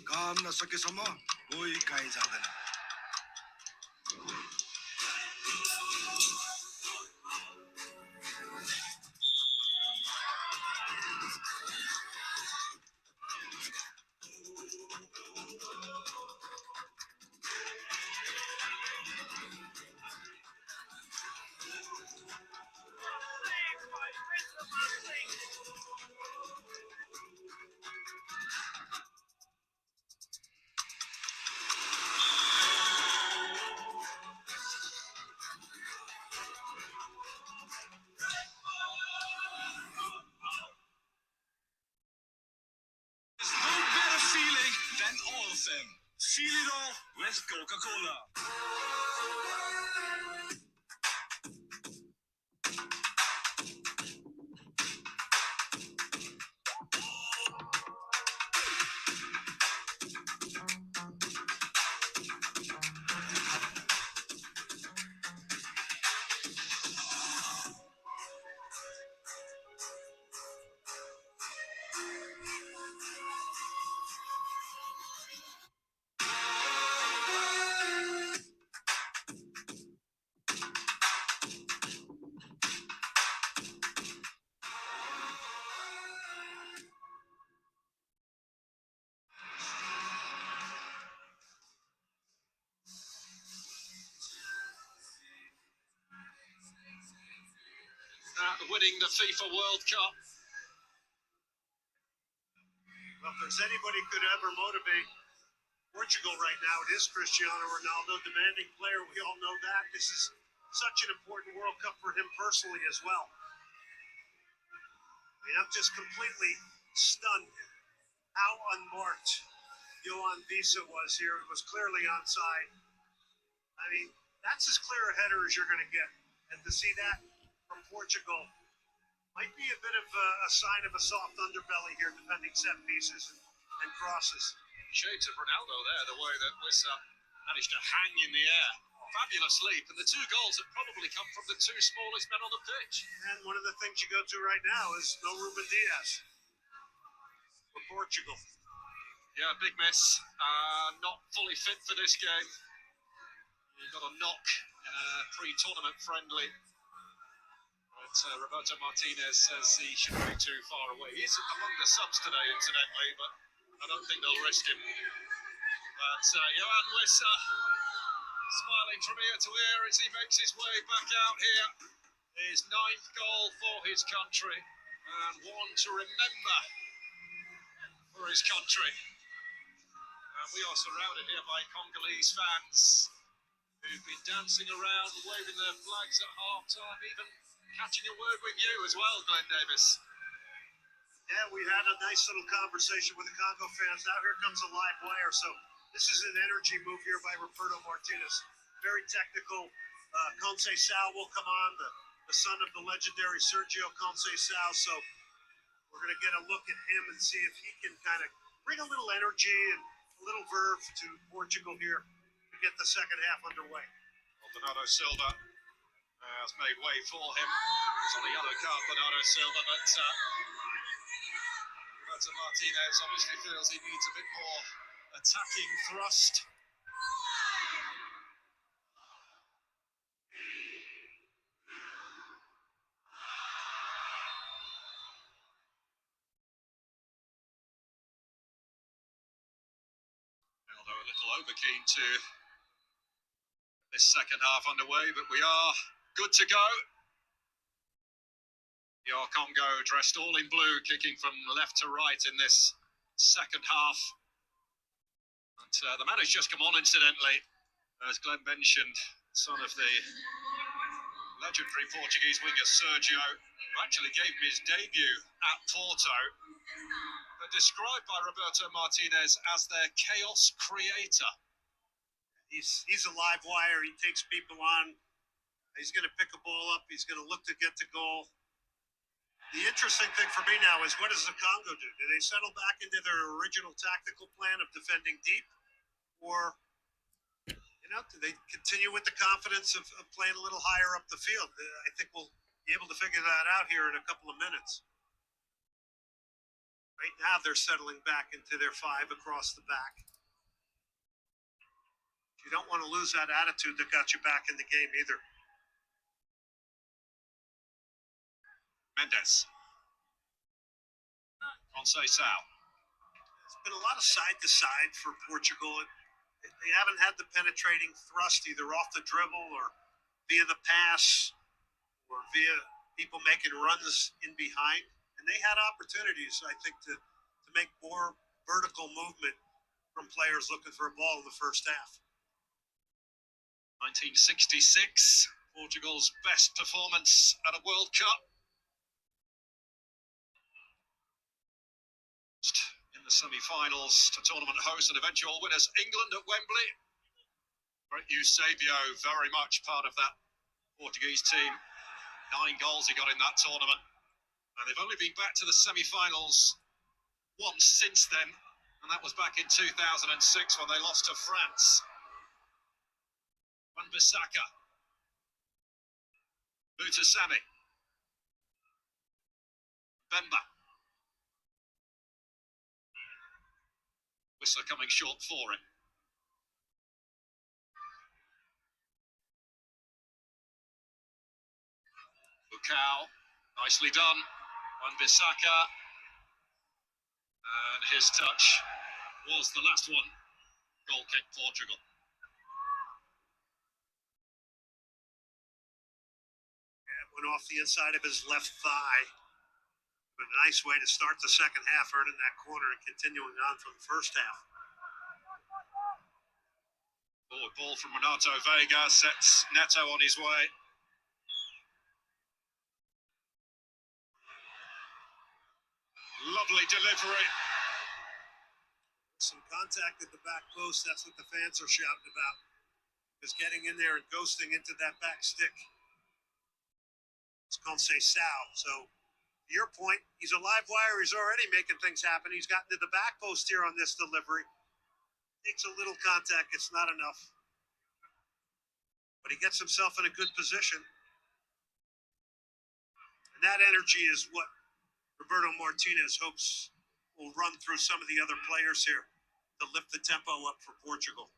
काम नसकेसम्म कोही काहीँ जाँदैन There's no better feeling than all of them. Feel it all with Coca-Cola. Winning the FIFA World Cup. Well, if there's anybody who could ever motivate Portugal right now, it is Cristiano Ronaldo, demanding player. We all know that. This is such an important World Cup for him personally as well. I mean, I'm just completely stunned how unmarked Johan Visa was here. It was clearly onside. I mean, that's as clear a header as you're going to get. And to see that from Portugal might be a bit of a sign of a soft underbelly here, defending set pieces and crosses. Shades of Ronaldo there, the way that Wissa managed to hang in the air. Fabulous leap, and the 2 goals have probably come from the 2 smallest men on the pitch. And one of the things you go to right now is no Ruben Diaz for Portugal. Yeah, big miss. Not fully fit for this game. He got a knock in a pre-tournament friendly. But Roberto Martinez says he shouldn't be too far away. He's among the subs today, incidentally, but I don't think they'll risk him. But Johan Wissa smiling from ear to ear as he makes his way back out here. His 9th goal for his country, and one to remember for his country. And we are surrounded here by Congolese fans who've been dancing around, waving their flags at half-time, even catching a word with you as well, Glenn Davis. Yeah, we had a nice little conversation with the Congo fans. Now here comes a live wire. So this is an energy move here by Roberto Martinez. Very technical. Conceição will come on, the son of the legendary Sergio Conceição. So we're going to get a look at him and see if he can kind of bring a little energy and a little verve to Portugal here to get the second half underway. Bernardo Silva has made way for him. It's on a yellow card, Bernardo Silva, but Roberto Martinez obviously feels he needs a bit more attacking thrust. Although a little overkeen to this second half underway, but we are good to go. Your Congo dressed all in blue, kicking from left to right in this second half. And the man who's just come on, incidentally, as Glenn mentioned, son of the legendary Portuguese winger Sergio, who actually gave him his debut at Porto, but described by Roberto Martinez as their chaos creator. He's a live wire. He takes people on. He's going to pick a ball up. He's going to look to get to goal. The interesting thing for me now is, what does the Congo do? Do they settle back into their original tactical plan of defending deep? Or, do they continue with the confidence of playing a little higher up the field? I think we'll be able to figure that out here in a couple of minutes. Right now, they're settling back into their 5 across the back. You don't want to lose that attitude that got you back in the game either. Mendes. Conceição. There's been a lot of side to side for Portugal. They haven't had the penetrating thrust either off the dribble or via the pass or via people making runs in behind. And they had opportunities, I think, to make more vertical movement from players looking for a ball in the first half. 1966, Portugal's best performance at a World Cup. In the semi-finals to tournament hosts and eventual winners England at Wembley. Great Eusebio, very much part of that Portuguese team. 9 goals he got in that tournament. And they've only been back to the semi-finals once since then, and that was back in 2006 when they lost to France. Wan-Bissaka. Mutasami. Bemba. Wissa coming short for it. Bucao, nicely done. Wan-Bissaka, and his touch was the last one. Goal kick Portugal. Yeah, went off the inside of his left thigh. But a nice way to start the second half, earning that corner and continuing on from the first half. Forward ball from Renato Veiga sets Neto on his way. Lovely delivery. Some contact at the back post, that's what the fans are shouting about. Is getting in there and ghosting into that back stick. It's Conceição. So, to your point, he's a live wire. He's already making things happen. He's gotten to the back post here on this delivery. Takes a little contact, it's not enough. But he gets himself in a good position. And that energy is what Roberto Martinez hopes will run through some of the other players here to lift the tempo up for Portugal.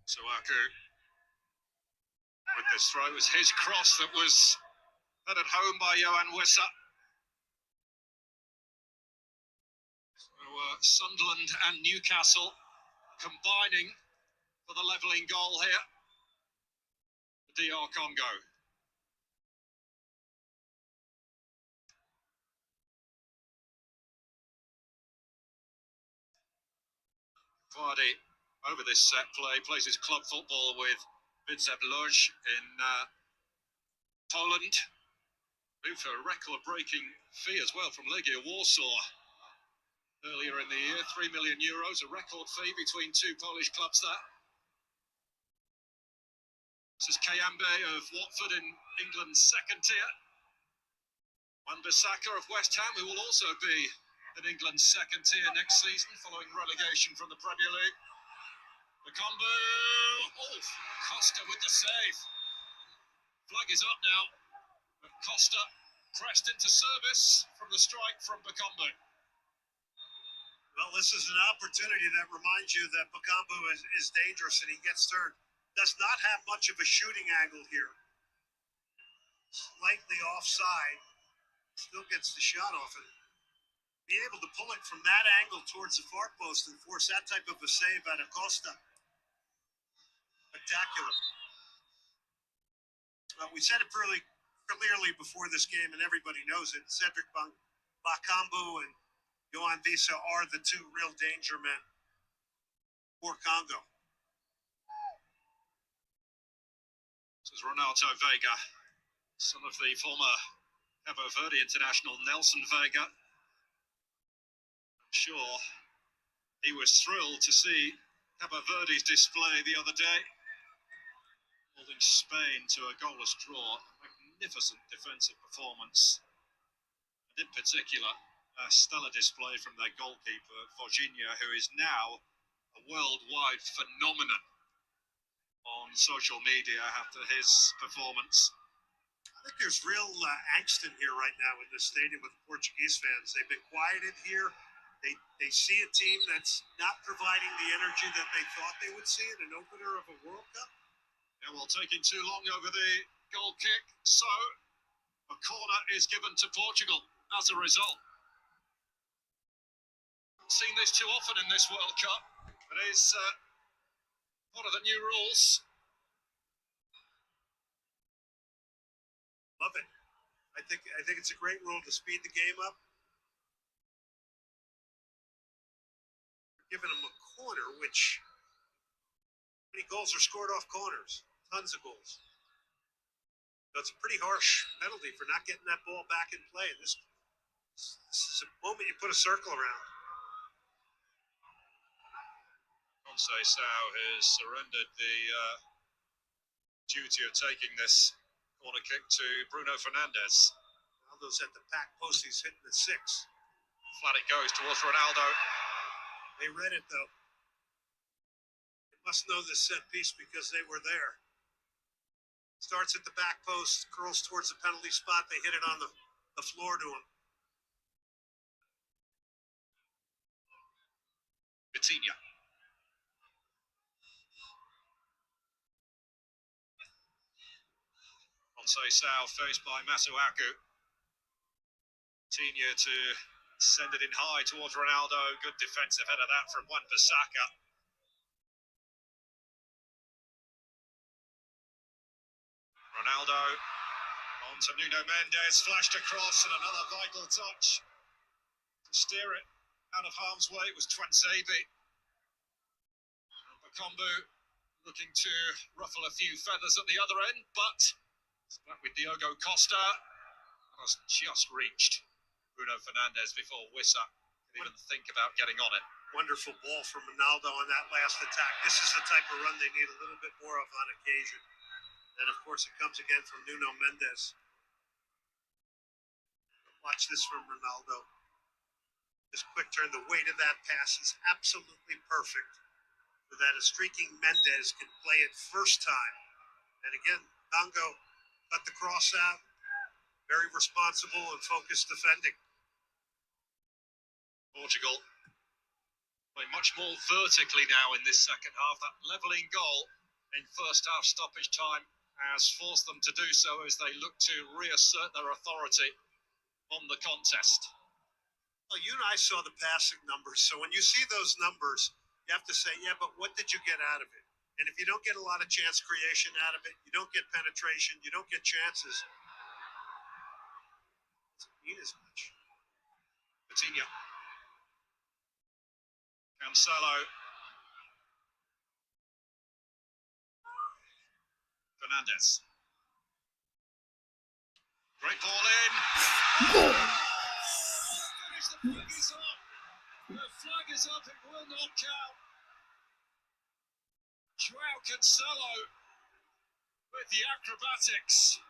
So Aku with this throw, it was his cross that was headed home by Johan Wissa. So Sunderland and Newcastle combining for the levelling goal here. The DR Congo. Vardy over this set play, plays his club football with Widzew Łódź in Poland. Moved for a record-breaking fee as well from Legia Warsaw earlier in the year, €3 million, a record fee between two Polish clubs there. This is Kayambe of Watford in England's second tier. Wan-Bissaka of West Ham, who will also be in England's second tier next season following relegation from the Premier League. Bakambu, Costa with the save. Flag is up now, but Costa pressed into service from the strike from Bakambu. Well, this is an opportunity that reminds you that Bakambu is dangerous and he gets turned. Does not have much of a shooting angle here. Slightly offside, still gets the shot off it. Be able to pull it from that angle towards the far post and force that type of a save out of Costa. Spectacular. We said it fairly clearly before this game, and everybody knows it. Cedric Bakambu and Johan Wissa are the two real danger men for Congo. This is Ronaldo Vega, son of the former Cabo Verde international Nelson Vega. I'm sure he was thrilled to see Cabo Verde's display the other day, holding Spain to a goalless draw. A magnificent defensive performance, and in particular, a stellar display from their goalkeeper, Jorginho, who is now a worldwide phenomenon on social media after his performance. I think there's real angst in here right now in this stadium with Portuguese fans. They've been quieted here. They see a team that's not providing the energy that they thought they would see in an opener of a World Cup. Yeah, well, taking too long over the goal kick, so a corner is given to Portugal as a result. Seen this too often in this World Cup. It is one of the new rules. Love it. I think it's a great rule to speed the game up. We're giving them a corner, which many goals are scored off corners. Tons of goals. That's a pretty harsh penalty for not getting that ball back in play. This is a moment you put a circle around. Conceição has surrendered the duty of taking this corner kick to Bruno Fernandes. Ronaldo's at the back post. He's hitting the 6. Flat it goes towards Ronaldo. They read it, though. They must know this set piece because they were there. Starts at the back post, curls towards the penalty spot. They hit it on the floor to him. Vitinha. Conceição faced by Masuaku. Vitinha to send it in high towards Ronaldo. Good defensive header that from Wan-Bissaka. Ronaldo on to Nuno Mendes, flashed across, and another vital touch to steer it out of harm's way. It was Twanzebe. Bakambu looking to ruffle a few feathers at the other end, but it's back with Diogo Costa. Has just reached Bruno Fernandes before Wissa could even think about getting on it. Wonderful ball from Ronaldo on that last attack. This is the type of run they need a little bit more of on occasion. And of course, it comes again from Nuno Mendes. Watch this from Ronaldo. This quick turn, the weight of that pass is absolutely perfect so that a streaking Mendes can play it first time. And again, Congo cut the cross out. Very responsible and focused defending. Portugal play much more vertically now in this second half. That levelling goal in first half stoppage time has forced them to do so as they look to reassert their authority on the contest. Well, you and I saw the passing numbers, so when you see those numbers, you have to say, yeah, but what did you get out of it? And if you don't get a lot of chance creation out of it, you don't get penetration, you don't get chances, it doesn't mean as much. Coutinho. Cancelo. Fernandes. Great ball in. The flag is up. The flag is up. It will not count. Joao Cancelo with the acrobatics.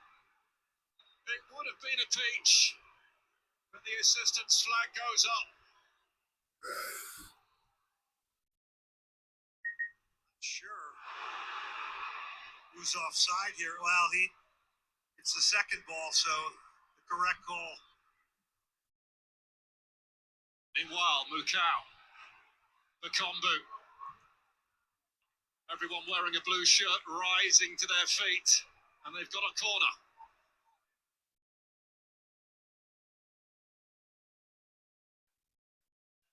It would have been a peach, but the assistant's flag goes up. Sure. Who's offside here? Well, it's the second ball, so the correct call. Meanwhile, Mukau, Bakombu. Everyone wearing a blue shirt rising to their feet, and they've got a corner.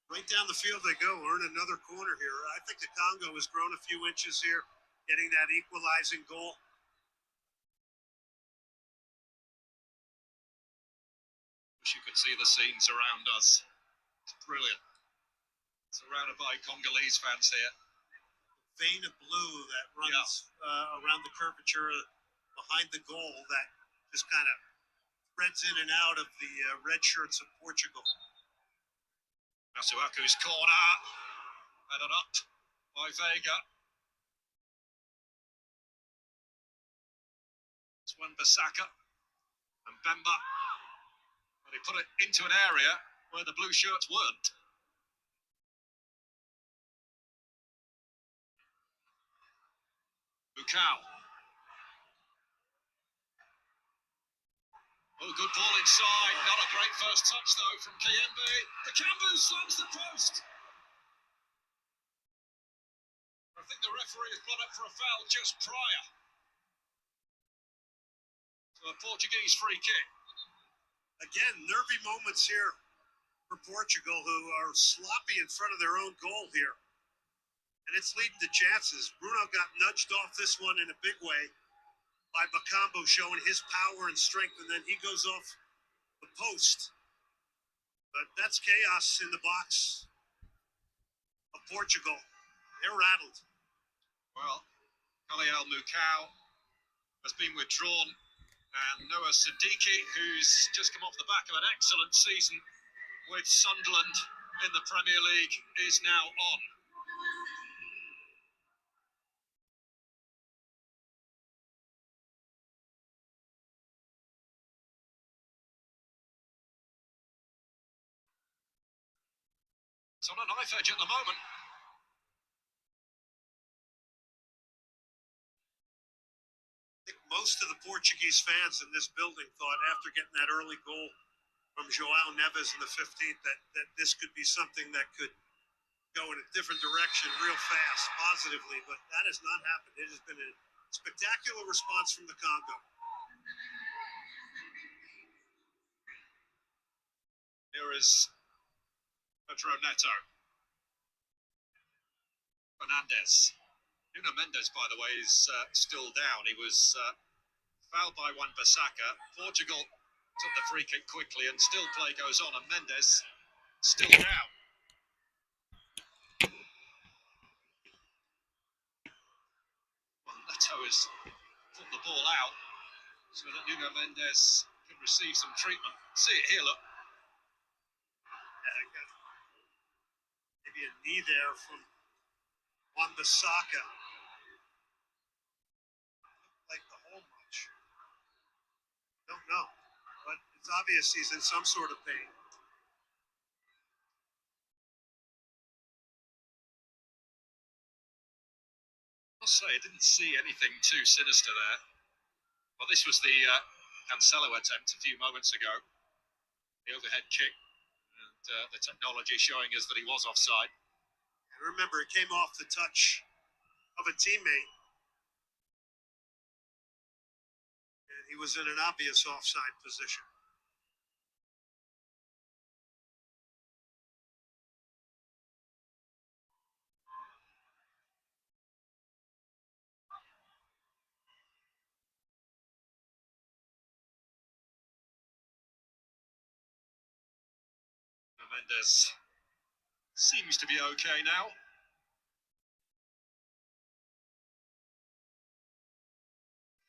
Right down the field they go, earn another corner here. I think the Congo has grown a few inches here, getting that equalizing goal. Wish you could see the scenes around us. It's brilliant. Surrounded by Congolese fans here. Vein of blue that runs around the curvature behind the goal that just kind of threads in and out of the red shirts of Portugal. Masuaku's corner, headed up by Vega. It's Wan-Bissaka and Bemba. But he put it into an area where the blue shirts weren't. Mukau. Oh, good ball inside. Not a great first touch, though, from Kiyembe. The Kambu slams the post. I think the referee has blown up for a foul just prior to a Portuguese free kick. Again, nervy moments here for Portugal, who are sloppy in front of their own goal here. And it's leading to chances. Bruno got nudged off this one in a big way by Bakambu, showing his power and strength, and then he goes off the post. But that's chaos in the box of Portugal. They're rattled. Well, Kaliel Mukau has been withdrawn, and Noah Siddiqui, who's just come off the back of an excellent season with Sunderland in the Premier League, is now on. It's on a knife edge at the moment. I think most of the Portuguese fans in this building thought after getting that early goal from Joao Neves in the 15th that this could be something that could go in a different direction real fast, positively, but that has not happened. It has been a spectacular response from the Congo. Here is Pedro Neto. Fernandes. Nuno Mendes, by the way, is still down. He was fouled by Wan-Bissaka. Portugal took the free kick quickly, and still play goes on, and Mendes still down. Well, Neto has put the ball out so that Nuno Mendes can receive some treatment. See it here, look. Maybe a knee there from Wan-Bissaka. Like the home No, but it's obvious he's in some sort of pain. I'll say I didn't see anything too sinister there. Well, this was the Cancelo attempt a few moments ago. The overhead kick, and the technology showing us that he was offside. And remember, it came off the touch of a teammate. And he was in an obvious offside position. Mendes seems to be okay now.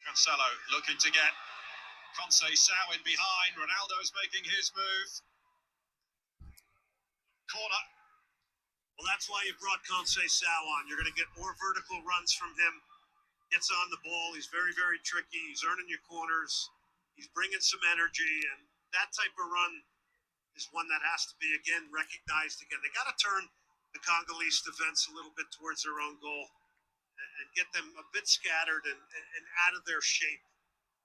Cancelo looking to get Conceição in behind. Ronaldo's making his move. Corner. Well, that's why you brought Conceição on. You're going to get more vertical runs from him. Gets on the ball. He's very, very tricky. He's earning your corners. He's bringing some energy. And that type of run is one that has to be, again, recognized again. They got to turn the Congolese defense a little bit towards their own goal and get them a bit scattered and out of their shape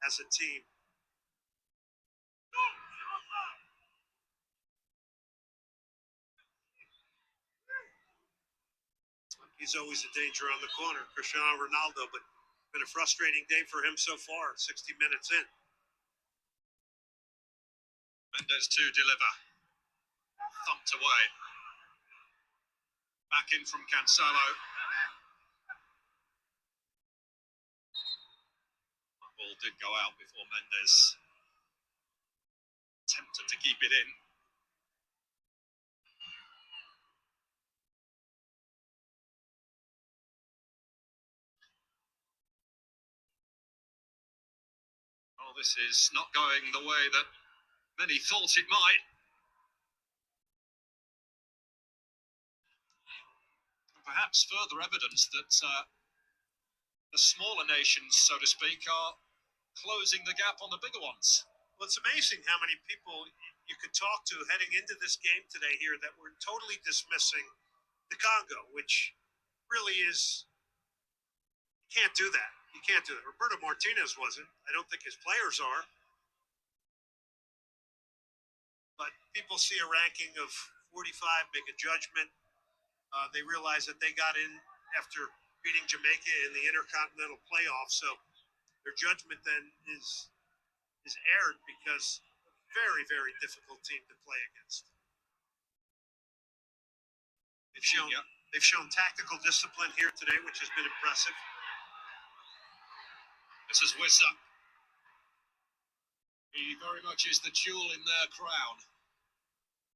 as a team. He's always a danger on the corner, Cristiano Ronaldo, but it's been a frustrating day for him so far, 60 minutes in. Mendes to deliver. Thumped away. Back in from Cancelo. That ball did go out before Mendes attempted to keep it in. Oh, this is not going the way that many thought it might. Perhaps further evidence that the smaller nations, so to speak, are closing the gap on the bigger ones. Well, it's amazing how many people you could talk to heading into this game today here that were totally dismissing the Congo, which really is, you can't do that. You can't do that. Roberto Martinez wasn't. I don't think his players are. But people see a ranking of 45, make a judgment. They realize that they got in after beating Jamaica in the Intercontinental Playoffs, so their judgment then is aired because very, very difficult team to play against. They've shown tactical discipline here today, which has been impressive. This is Wissa. He very much is the jewel in their crown.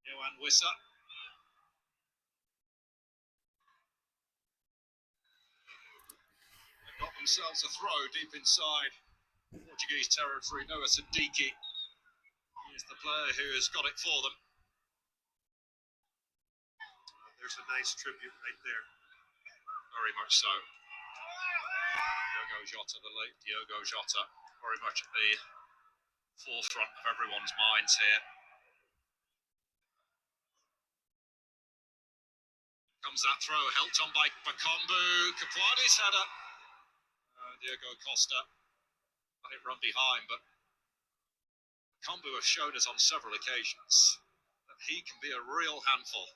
Johan Wissa. They've got themselves a throw deep inside Portuguese territory. Noah Siddiqui is the player who has got it for them. There's a nice tribute right there. Very much so. Diogo Jota, the late Diogo Jota, very much at the forefront of everyone's minds here. Comes that throw, helped on by Bakombu. Kapwani's header. Diego Costa let it run behind, but Bakombu has shown us on several occasions that he can be a real handful.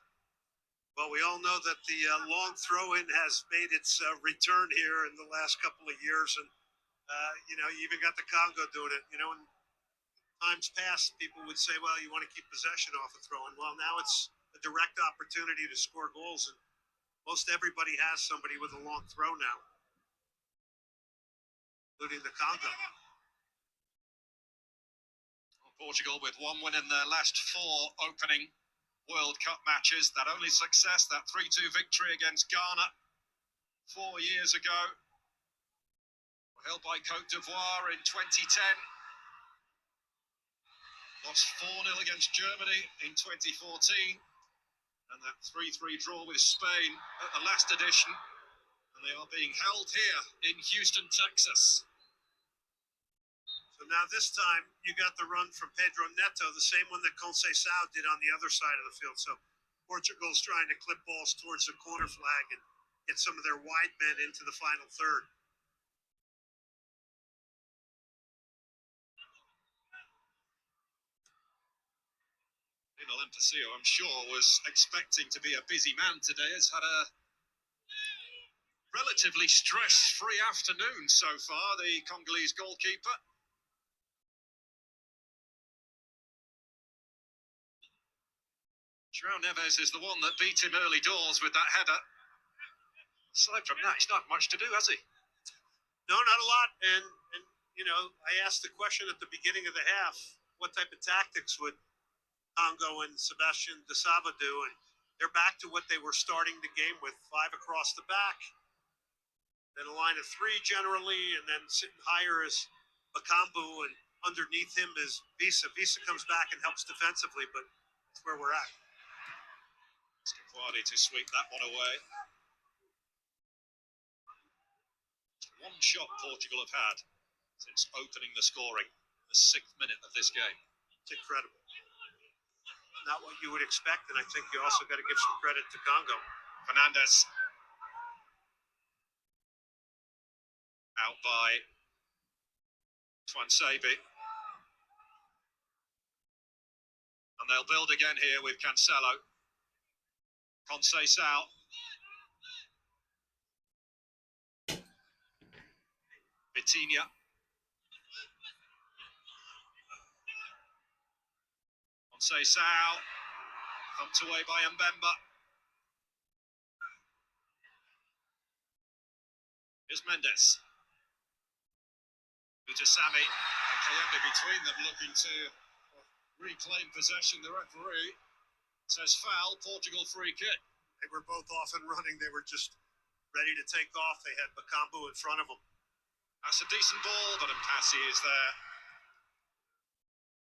Well, we all know that the long throw-in has made its return here in the last couple of years, and you even got the Congo doing it. In times past, people would say, "Well, you want to keep possession off a throw-in." Well, now it's a direct opportunity to score goals, and most everybody has somebody with a long throw now, including the Congo. Portugal with one win in their last 4 opening World Cup matches. That only success, that 3-2 victory against Ghana 4 years ago. Held by Cote d'Ivoire in 2010. Lost 4-0 against Germany in 2014. And that 3-3 draw with Spain at the last edition. And they are being held here in Houston, Texas. So So now this time you got the run from Pedro Neto, the same one that Conceição did on the other side of the field. So Portugal's trying to clip balls towards the corner flag and get some of their wide men into the final third. Olympusio, I'm sure, was expecting to be a busy man today. Has had a relatively stress-free afternoon so far, the Congolese goalkeeper. João Neves is the one that beat him early doors with that header. Aside from that, he's not much to do, has he? No, not a lot. And you know, I asked the question at the beginning of the half, what type of tactics would Congo and Sebastian de Saba do? And they're back to what they were starting the game with, 5 across the back, then a line of 3 generally, and then sitting higher is Bakambu, and underneath him is Visa. Visa comes back and helps defensively, but that's where we're at. Scaquardi to sweep that one away. One shot Portugal have had since opening the scoring, the 6th minute of this game. It's incredible. Not what you would expect, and I think you also got to give some credit to Congo. Fernandez. Out by Twansabi. And they'll build again here with Cancelo. Conceição. Vitinha. Conceição. Thumped away by Mbemba. Here's Mendes. Utasami and Kayembe between them looking to reclaim possession. The referee says foul, Portugal free kick. They were both off and running. They were just ready to take off. They had Bakambu in front of them. That's a decent ball, but Mpassi is there.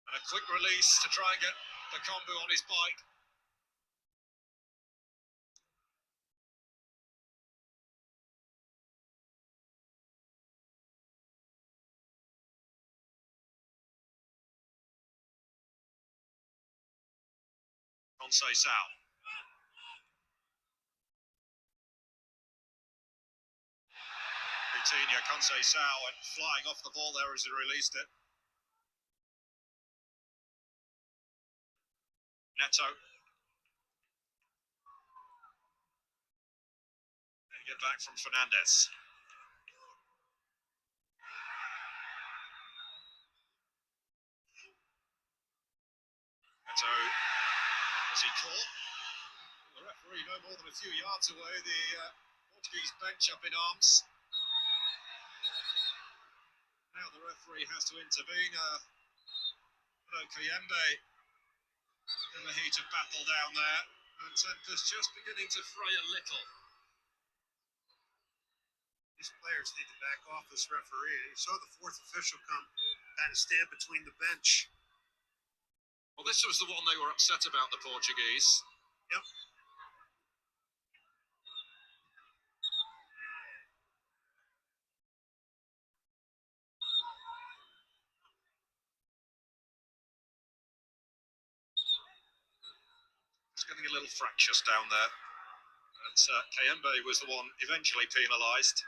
And a quick release to try and get Bakambu on his bike. Conceição. Vitinha, Conceição went flying off the ball there as he released it. Neto. They get back from Fernandez. Neto. Was he caught? The referee no more than a few yards away. The Portuguese bench up in arms. Now the referee has to intervene. Kayembe in the heat of battle down there. And tempers just beginning to fray a little. These players need to back off this referee. You saw the 4th official come kind of stand between the bench. Well, this was the one they were upset about, the Portuguese. Yep. It's getting a little fractious down there. And Kayembe was the one eventually penalised.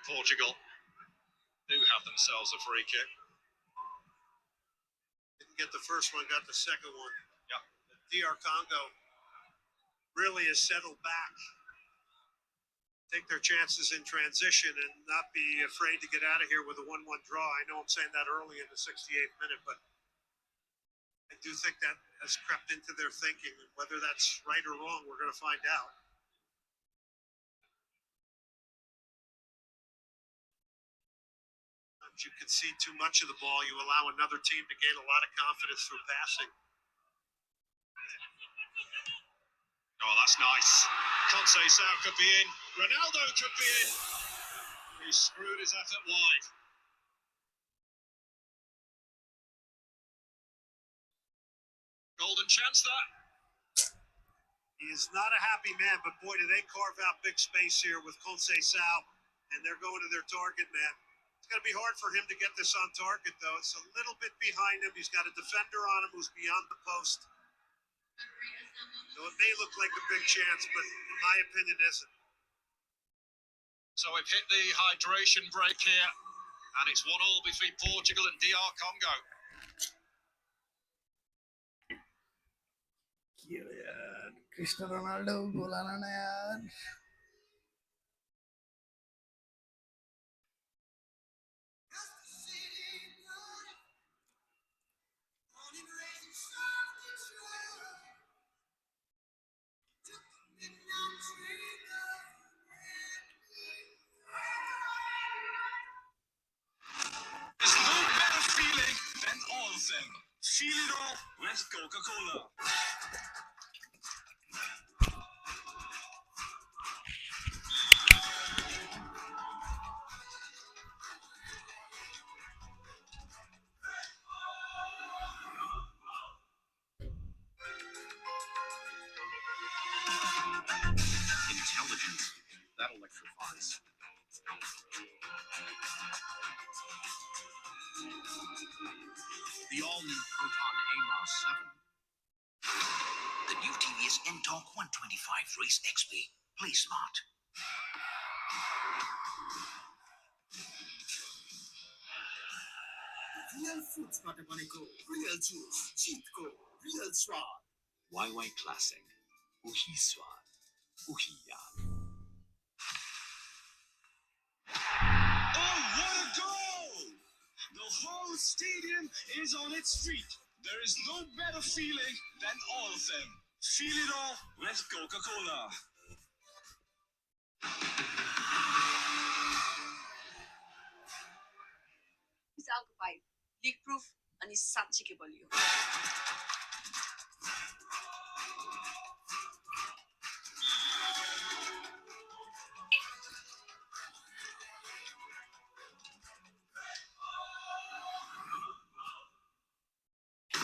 Portugal do have themselves a free kick. Get the first one, got the second one. Yeah. DR Congo really has settled back. Take their chances in transition and not be afraid to get out of here with a 1-1 draw. I know I'm saying that early in the 68th minute, but I do think that has crept into their thinking. And whether that's right or wrong, we're going to find out. You concede too much of the ball, you allow another team to gain a lot of confidence through passing. Oh, that's nice. Conceição could be in. Ronaldo could be in. He screwed his effort wide. Golden chance that. He is not a happy man, but boy, do they carve out big space here with Conceição, and they're going to their target man. going to be hard for him to get this on target, though. It's a little bit behind him. He's got a defender on him who's beyond the post. So it may look like a big chance, but in my opinion, isn't. So we've hit the hydration break here, and it's 1-1 between Portugal and DR Congo. यार Cristiano Ronaldo गोल आना ना यार There's no better feeling than all of them. Feel it all with Coca-Cola. Intelligence. That electrifies. The all-new Proton AMOS 7. The new TVS N-Torque 125 Race XP. Play smart. Real fruits बाट बनेको real juice, जीतको real स्वाद. YY Classic. उही स्वाद, उही याद. Oh, what a goal! The whole stadium is on its feet. There is no better feeling than all of them. Feel it all with Coca-Cola. विशालको pipe leak proof अनि साँच्चीकै बलियो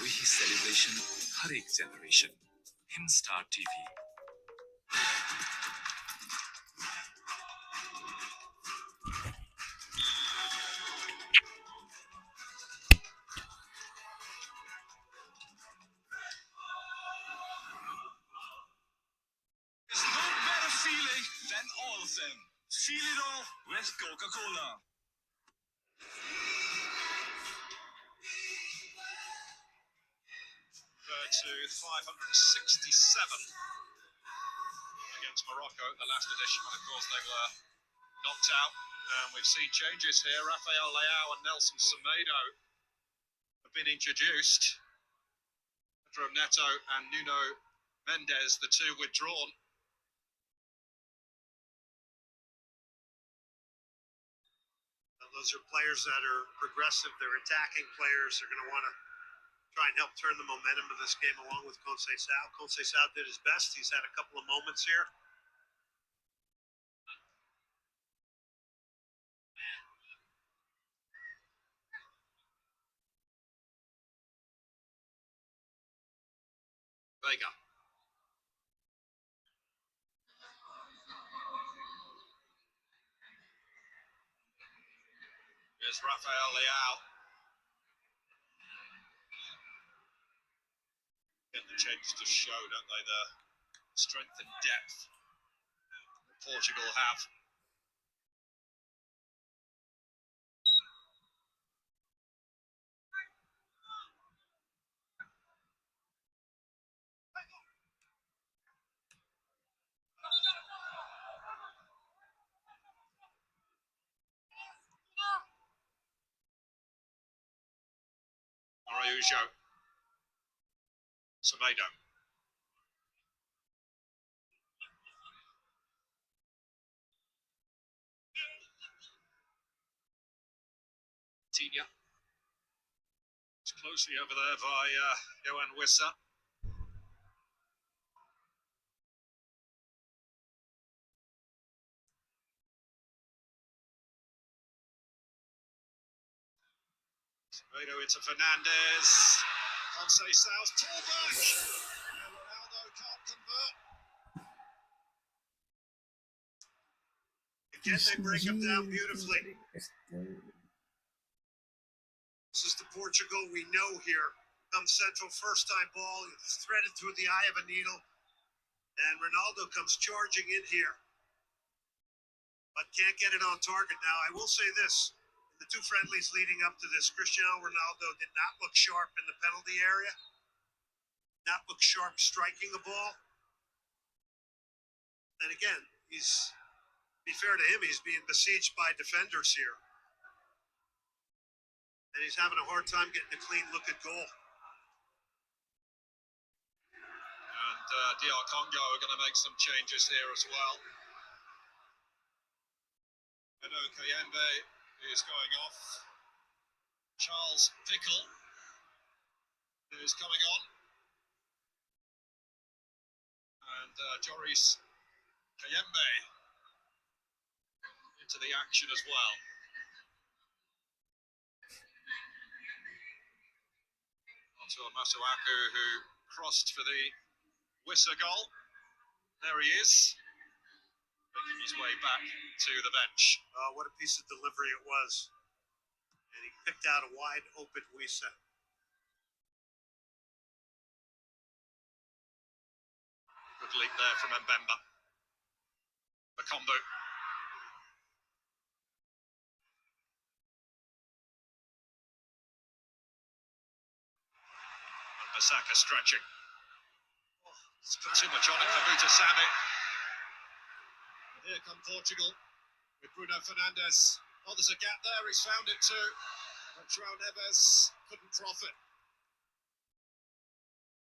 वही celebration हर एक generation. Hinstar TV. There's no better feeling than all of them. Feel it all with Coca-Cola. To 567 against Morocco, the last edition, when of course they were knocked out. We've seen changes here. Rafael Leao and Nelson Semedo have been introduced. Pedro Neto and Nuno Mendes, the two withdrawn. Those are players that are progressive. They're attacking players. They're going to want to try and help turn the momentum of this game along with Conceição. Conceição did his best. He's had a couple of moments here. Vega. Here's Rafael Leao. Get the changes to show, don't they, the strength and depth that Portugal have. Araujo. Semedo. Tinia. It's closely over there by Johan Wissa. Semedo into Fernandez. Conceição's pull back. And Ronaldo can't convert. Again, they break him down beautifully. This is the Portugal we know here. Comes central, first time ball, it's threaded through the eye of a needle. And Ronaldo comes charging in here, but can't get it on target. Now, I will say this. In the two friendlies leading up to this, Cristiano Ronaldo did not look sharp in the penalty area. Not look sharp striking the ball. And again, be fair to him, he's being besieged by defenders here. And he's having a hard time getting a clean look at goal. And DR Congo are going to make some changes here as well. Eno Kayembe is going off. Charles Pickle is coming on. And Joris Kayembe into the action as well. Onto Masuaku, who crossed for the Wissa goal. There he is, making his way back to the bench. What a piece of delivery it was. And he picked out a wide open Wissa. Good leap there from Mbemba. Bakombu. And Basaka stretching. Too much on it for Mutasami. Here come Portugal with Bruno Fernandes. Oh, there's a gap there. He's found it too. But João Neves couldn't profit.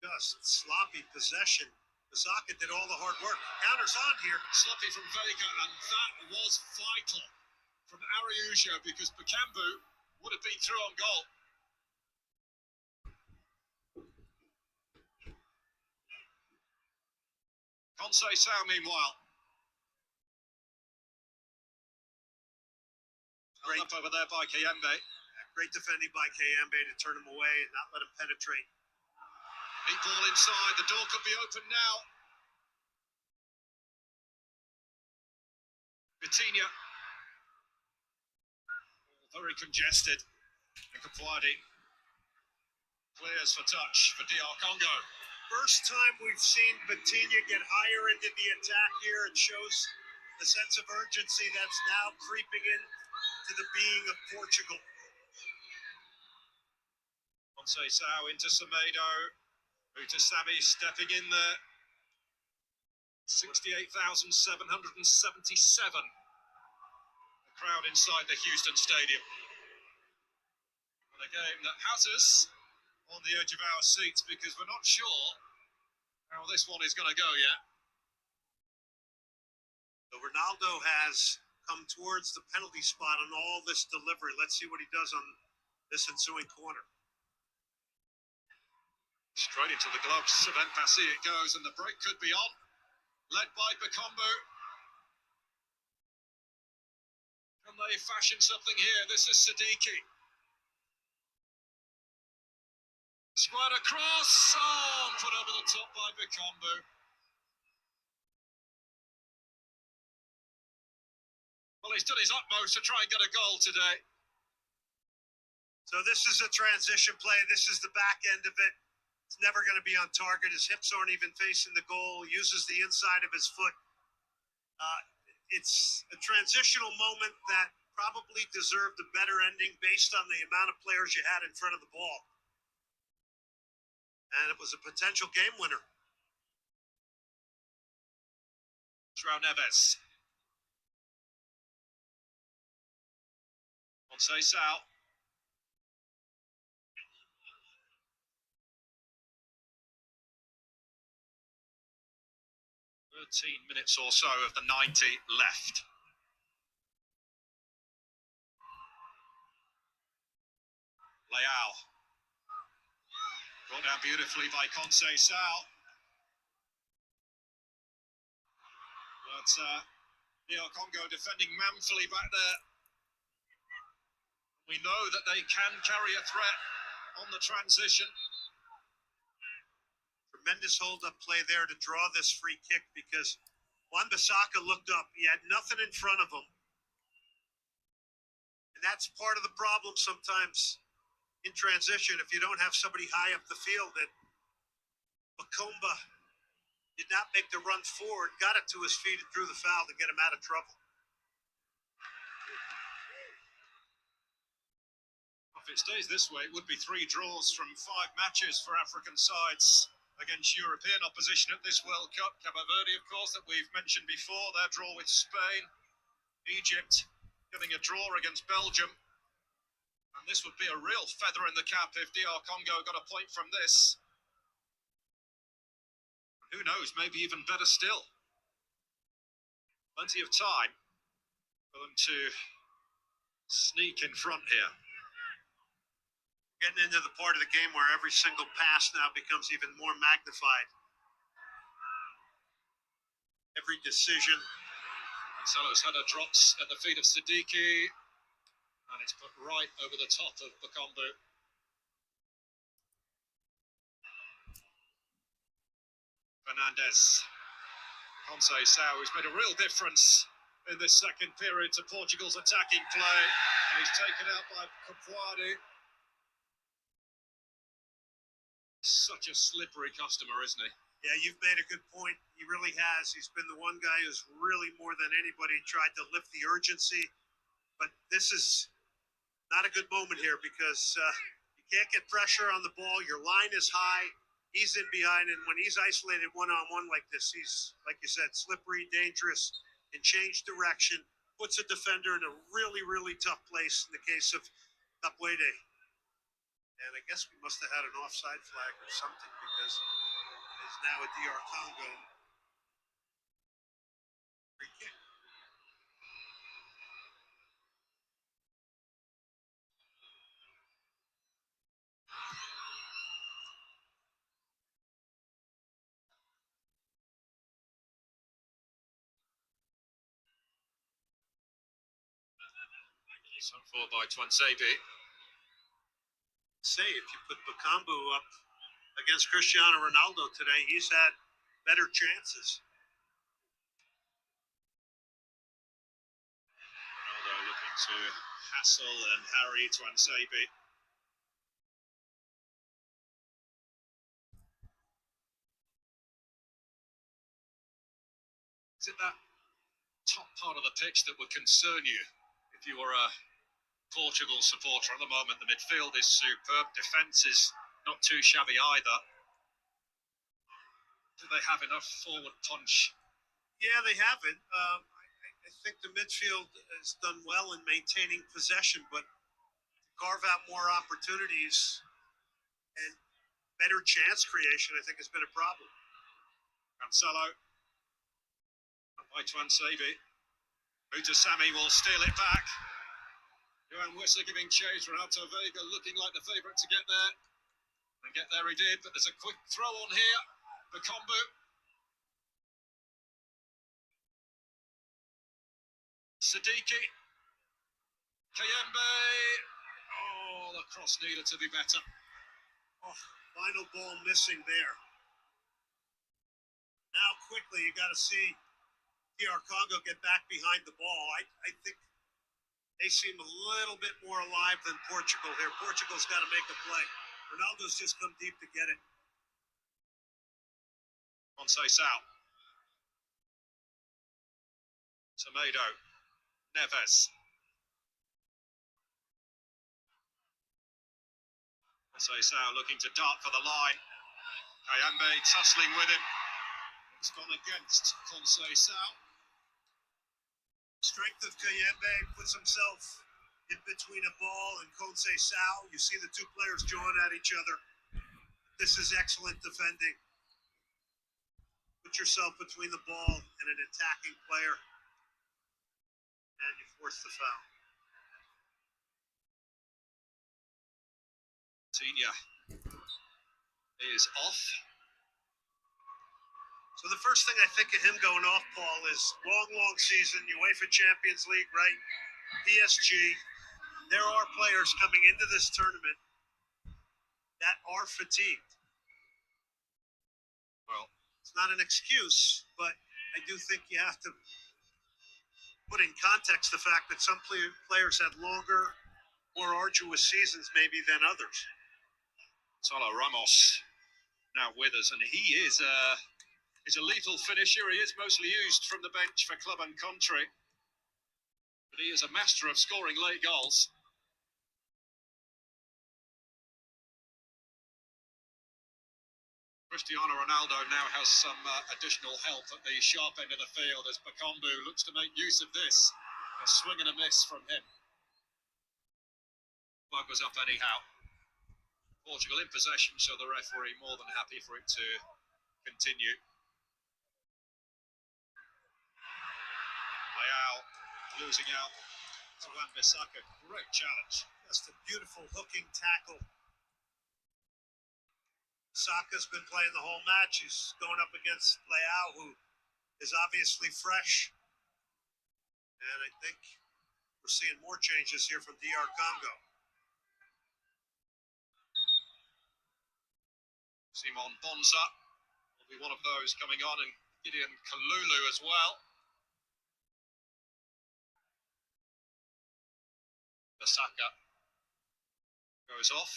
Just sloppy possession. Basaka did all the hard work. Counters on here. Sloppy from Vega, and that was vital from Araujo because Bakambu would have been through on goal. Conceição, meanwhile. Great up over there by Kayembe. Great defending by Kayembe to turn him away and not let him penetrate. Neat ball inside. The door could be open now. Vitinha. Very congested. And Kapuadi clears for touch for DR Congo. First time we've seen Vitinha get higher into the attack here. It shows the sense of urgency that's now creeping in to the being of Portugal. Conceição into Semedo. Mutasami stepping in there. 68,777. The crowd inside the Houston Stadium. And a game that has us on the edge of our seats because we're not sure how this one is going to go yet. So Ronaldo has come towards the penalty spot on all this delivery. Let's see what he does on this ensuing corner. Straight into the gloves of Mpassi it goes, and the break could be on. Led by Bakombu. Can they fashion something here? This is Siddiqui. Squared across. Oh, put over the top by Bakombu. Well, he's done his utmost to try and get a goal today. So this is a transition play. This is the back end of it. It's never going to be on target. His hips aren't even facing the goal. He uses the inside of his foot. It's a transitional moment that probably deserved a better ending based on the amount of players you had in front of the ball. And it was a potential game winner. João Neves. Conceição. 13 minutes or so of the 90 left. Leao. Brought down beautifully by Conceição. But DR Congo defending manfully back there. We know that they can carry a threat on the transition. Tremendous hold-up play there to draw this free kick because Wan-Bissaka looked up. He had nothing in front of him. And that's part of the problem sometimes in transition, if you don't have somebody high up the field, and Bakumba did not make the run forward, got it to his feet and drew the foul to get him out of trouble. If it stays this way, it would be 3 draws from 5 matches for African sides against European opposition at this World Cup. Cabo Verde, of course, that we've mentioned before, their draw with Spain. Egypt getting a draw against Belgium. And this would be a real feather in the cap if DR Congo got a point from this. Who knows, maybe even better still. Plenty of time for them to sneak in front here. Getting into the part of the game where every single pass now becomes even more magnified. Every decision. Marcelo's header drops at the feet of Siddiqui, and it's put right over the top of Bakumbu. Fernandes. Conceição, who's made a real difference in this second period to Portugal's attacking play, and he's taken out by Capuari. Such a slippery customer, isn't he? Yeah, you've made a good point. He really has. He's been the one guy who's really, more than anybody, tried to lift the urgency. But this is not a good moment here because you can't get pressure on the ball. Your line is high. He's in behind, and when he's isolated one-on-one like this, he's, like you said, slippery, dangerous, can change direction, puts a defender in a really, really tough place in the case of Capuede. And I guess we must have had an offside flag or something because it is now a DR Congo free kick. So far by Twansebi. Say, if you put Bakumbu up against Cristiano Ronaldo today, he's had better chances. Ronaldo looking to hassle and harry Twansebi. Is it that top part of the pitch that would concern you if you were a Portugal supporter at the moment? The midfield is superb, defence is not too shabby either. Do they have enough forward punch? Yeah, they haven't. I think the midfield has done well in maintaining possession, but to carve out more opportunities and better chance creation, I think, has been a problem. Cancelo, up by Twansebi. Mutasami will steal it back. Johan Wissa giving chase. Renato Vega looking like the favourite to get there. And get there he did, but there's a quick throw on here. Bakumbu. Siddiqui. Kayembe. Oh, the cross needed to be better. Oh, final ball missing there. Now quickly you got to see DR Congo get back behind the ball. I think they seem a little bit more alive than Portugal here. Portugal's got to make a play. Ronaldo's just come deep to get it. Conceição. Tomato. Neves. Conceição looking to dart for the line. Kayembe tussling with him. It's gone against Conceição. Strength of Kayembe puts himself in between a ball and Conceição. You see the two players jawing at each other. This is excellent defending. Put yourself between the ball and an attacking player, and you force the foul. Tina is off. So the first thing I think of him going off, Paul, is long season, UEFA Champions League, right? PSG. There are players coming into this tournament that are fatigued. Well, it's not an excuse, but I do think you have to put in context the fact that some players had longer more arduous seasons maybe than others. Tolo Ramos now with us, and he is a lethal finisher. He is mostly used from the bench for club and country, but he is a master of scoring late goals. Cristiano Ronaldo now has some additional help at the sharp end of the field as Bakambu looks to make use of this. A swing and a miss from him. Bug was up anyhow. Portugal in possession, so the referee more than happy for it to continue. Leao losing out to Wan-Bissaka. Great challenge. Just a beautiful hooking tackle. Saka's been playing the whole match. He's going up against Leao, who is obviously fresh. And I think we're seeing more changes here from DR Congo. Simon Bonza will be one of those coming on, and Gideon Kalulu as well. Bissaka goes off.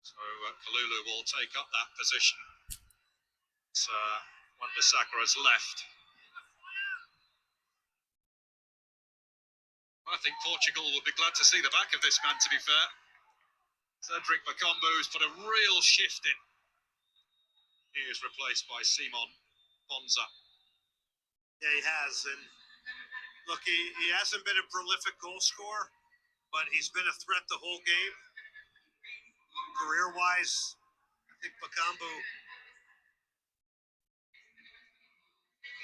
So Kalulu will take up that position. So Wan-Bissaka has left. I think Portugal will be glad to see the back of this man, to be fair. Cedric Bakambu's put a real shift in. He is replaced by Simon Bonza. Yeah, he has. And look, he hasn't been a prolific goal scorer, but he's been a threat the whole game. Career-wise, I think Bakambu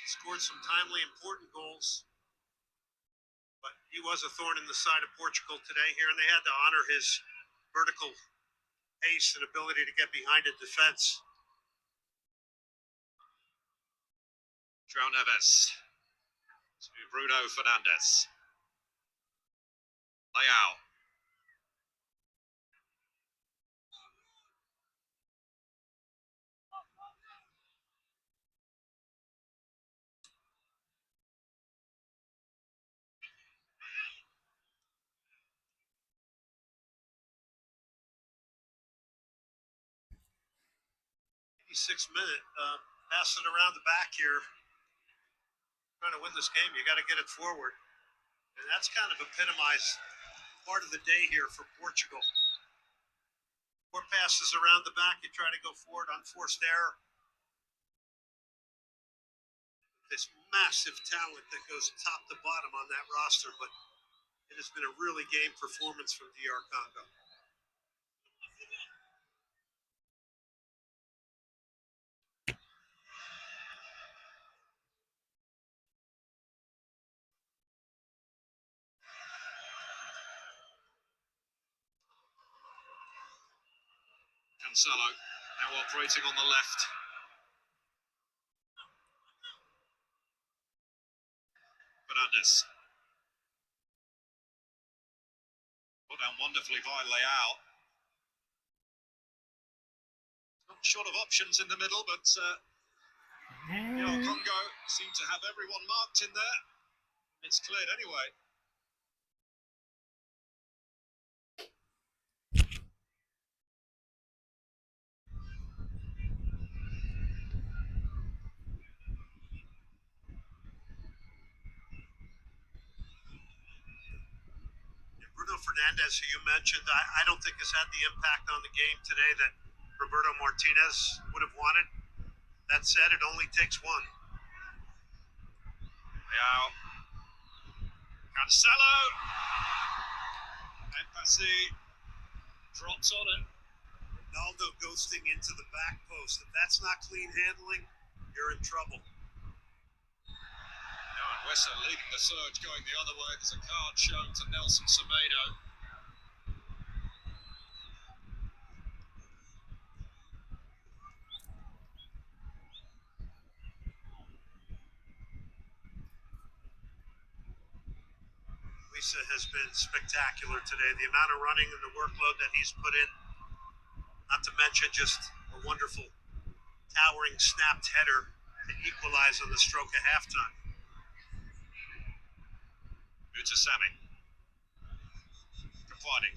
scored some timely, important goals. But he was a thorn in the side of Portugal today here, and they had to honor his vertical pace and ability to get behind a defense. João Neves to Bruno Fernandes. Leao. Minute, pass it around the back here. Trying to win this game, you got to get it forward. And that's kind of epitomized part of the day here for Portugal. 4 passes around the back, you try to go forward, unforced error. This massive talent that goes top to bottom on that roster, but it has been a really game performance from DR Congo. Cancelo now operating on the left. Fernandes. Put down wonderfully by Leao. Not short of options in the middle, but Congo seem to have everyone marked in there. It's cleared anyway. Bruno Fernandes, who you mentioned, I don't think has had the impact on the game today that Roberto Martinez would have wanted. That said, it only takes one. Leao. Cancelo. Empathy drops on it. Ronaldo ghosting into the back post. If that's not clean handling, you're in trouble. Wesser leading the surge, going the other way. There's a card shown to Nelson Semedo. Lisa has been spectacular today. The amount of running and the workload that he's put in, not to mention just a wonderful towering snapped header to equalize on the stroke of halftime. Utasami. Kapwani.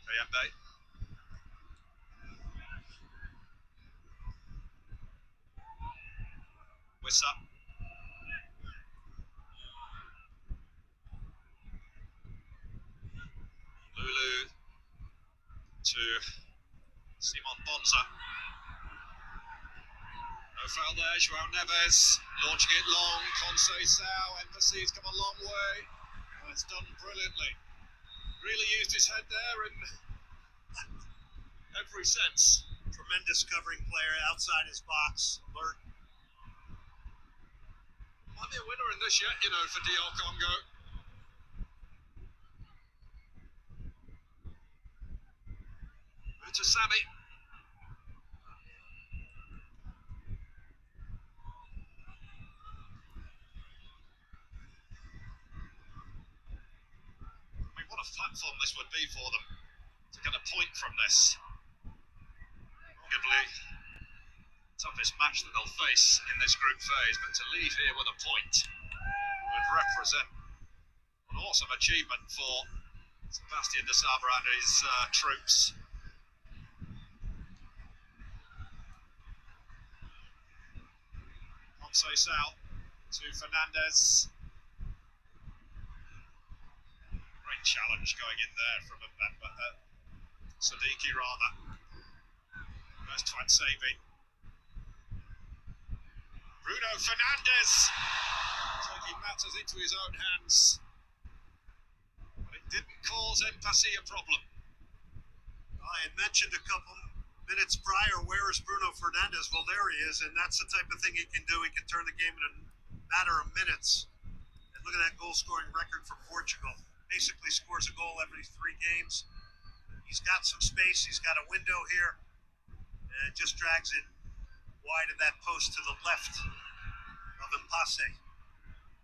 Kayembe. Wissa. Lulu to Simon Bonza. No foul there, Joao Neves launching it long. Conceição, Embassy's come a long way. That's done brilliantly. Really used his head there in every sense. Tremendous covering player outside his box, alert. Might be a winner in this yet, you know, for DR Congo. Utasami. I mean, what a platform this would be for them to get a point from this. Arguably, toughest match that they'll face in this group phase, but to leave here with a point would represent an awesome achievement for Sebastian de Sabre and his troops. Conceição to Fernandez. Great challenge going in there from Sadiki rather. There's Twansevi. Bruno Fernandes taking matters into his own hands. But it didn't cause Embassi a problem. I had mentioned a couple minutes prior, where is Bruno Fernandes? Well, there he is, and that's the type of thing he can do. He can turn the game in a matter of minutes. And look at that goal-scoring record for Portugal. Basically scores a goal every 3 games. He's got some space. He's got a window here. And just drags it wide of that post to the left of Embassi.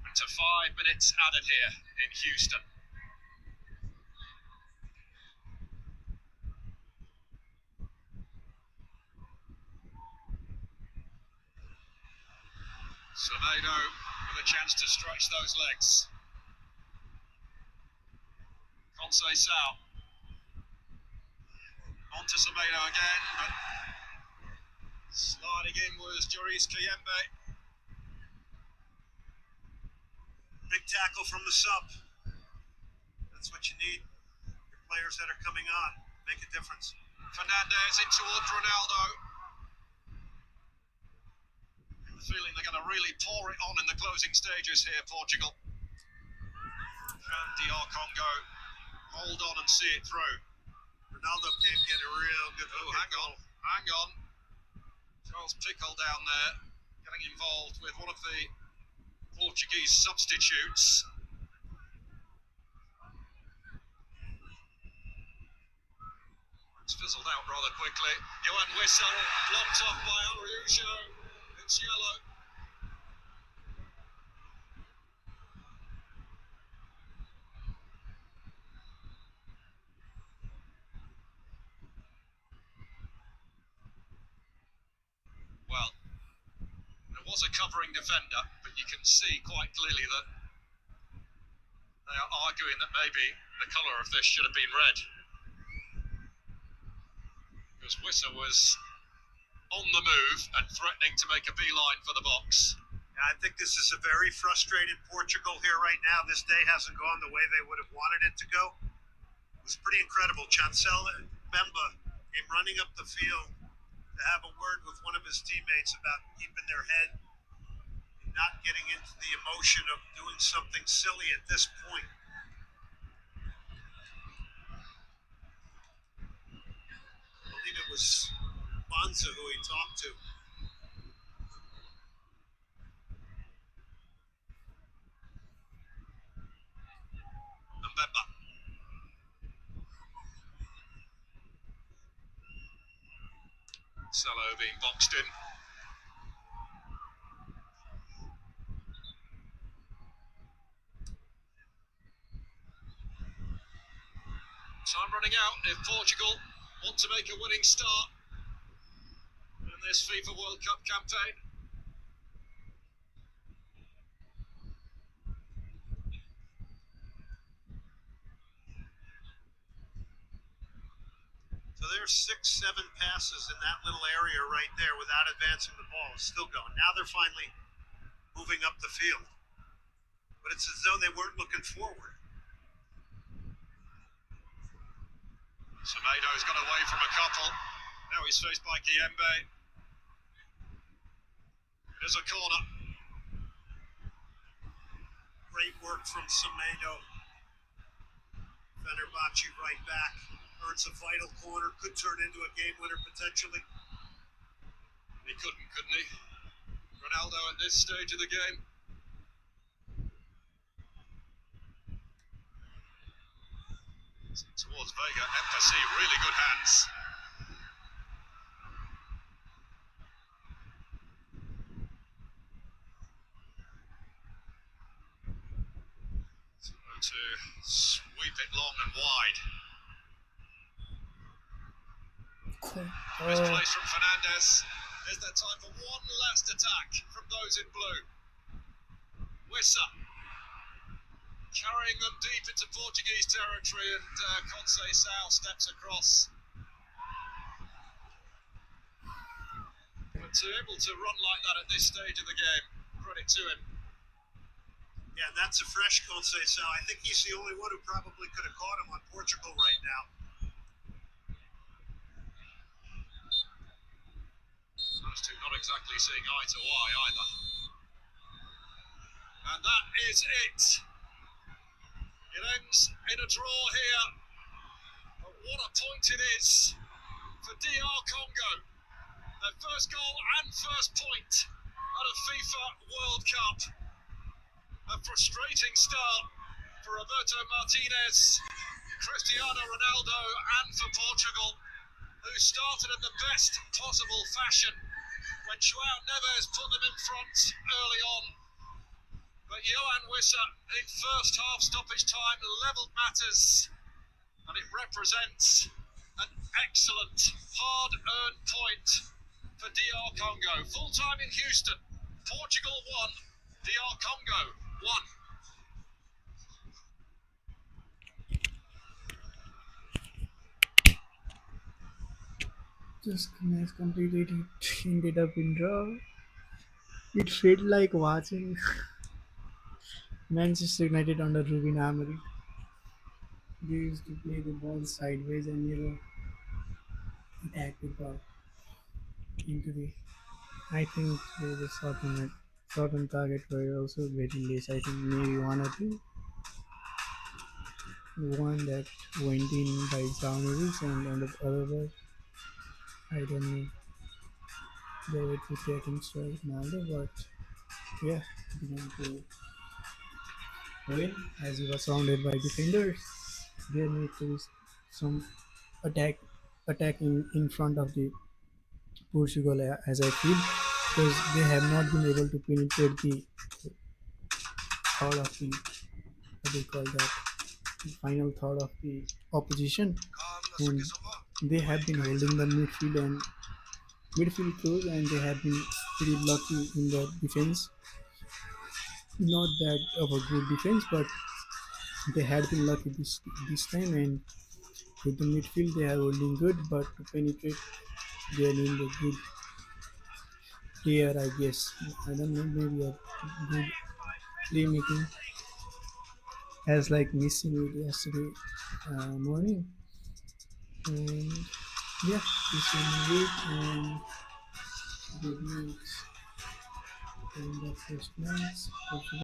And to 5 minutes added here in Houston. Semedo with a chance to stretch those legs. Conceição. On to Semedo again, but sliding in was Joris Kayembe. Big tackle from the sub. That's what you need. Your players that are coming on make a difference. Fernandez in towards Ronaldo. The feeling they're going to really pour it on in the closing stages here, Portugal. Can DR Congo hold on and see it through? Ronaldo can't get a real good look. Hang on. Charles Pickle down there getting involved with one of the Portuguese substitutes. It's fizzled out rather quickly. Johan Wissel blocked off by Ariujo. It's yellow. Well, there was a covering defender, but you can see quite clearly that they are arguing that maybe the colour of this should have been red. Because Wissa was on the move and threatening to make a beeline for the box. I think this is a very frustrated Portugal here right now. This day hasn't gone the way they would have wanted it to go. It was pretty incredible. Chancel and Bemba came running up the field to have a word with one of his teammates about keeping their head and not getting into the emotion of doing something silly at this point. I believe it was Bonza who he talked to. Mbemba. Cello being boxed in. Time running out if Portugal want to make a winning start in this FIFA World Cup campaign. there's 6, 7 passes in that little area right there without advancing the ball. It's still going. Now they're finally moving up the field. But it's as though they weren't looking forward. Semedo's got away from a couple. Now he's faced by Kiembe. There's a corner. Great work from Semedo. Fenerbahce right back. Earns a vital corner. Could turn into a game winner potentially. He couldn't he? Ronaldo at this stage of the game. Towards Vega. Emphasis, really good hands. To sweep it long and wide. Misplaced from Fernandez. Is there time for one last attack from those in blue? Wissa carrying them deep into Portuguese territory, and Conceição steps across. But to able to run like that at this stage of the game, credit to him. Yeah, and that's a fresh Conceição. I think he's the only one who probably could have caught him on Portugal right now. Those two not exactly seeing eye to eye either. And that is it. It ends in a draw here. But what a point it is for DR Congo. Their first goal and first point at a FIFA World Cup. A frustrating start for Roberto Martinez, Cristiano Ronaldo, and for Portugal, who started in the best possible fashion when João Neves put them in front early on. But Johan Wissa, in first half stoppage time, levelled matters, and it represents an excellent, hard-earned point for DR Congo. Full time in Houston, Portugal 1, DR Congo 1. This match completed. It ended up in draw. It felt like watching Manchester United under Ruben Amorim. They used to play the ball sideways and never attack the ball into the. I think the shot on target were also very less. I think maybe one or two. One that went in by Zauneris, and on the other was, I don't know, they were two against Ronaldo, but yeah, he began to win as he was surrounded by defenders. There need to be some attack in front of the Portugal, as I feel, because they have not been able to penetrate the third of the, what do you call that, the final third of the opposition, and they have been holding the midfield close, and they have been pretty lucky in the defense. Not that of a good defense, but they had been lucky this time, and with the midfield they are holding good, but to penetrate they are in the good player, I guess. I don't know, maybe a good playmaking as like missing it yesterday morning. And yeah, this will be it, and good news in the first match.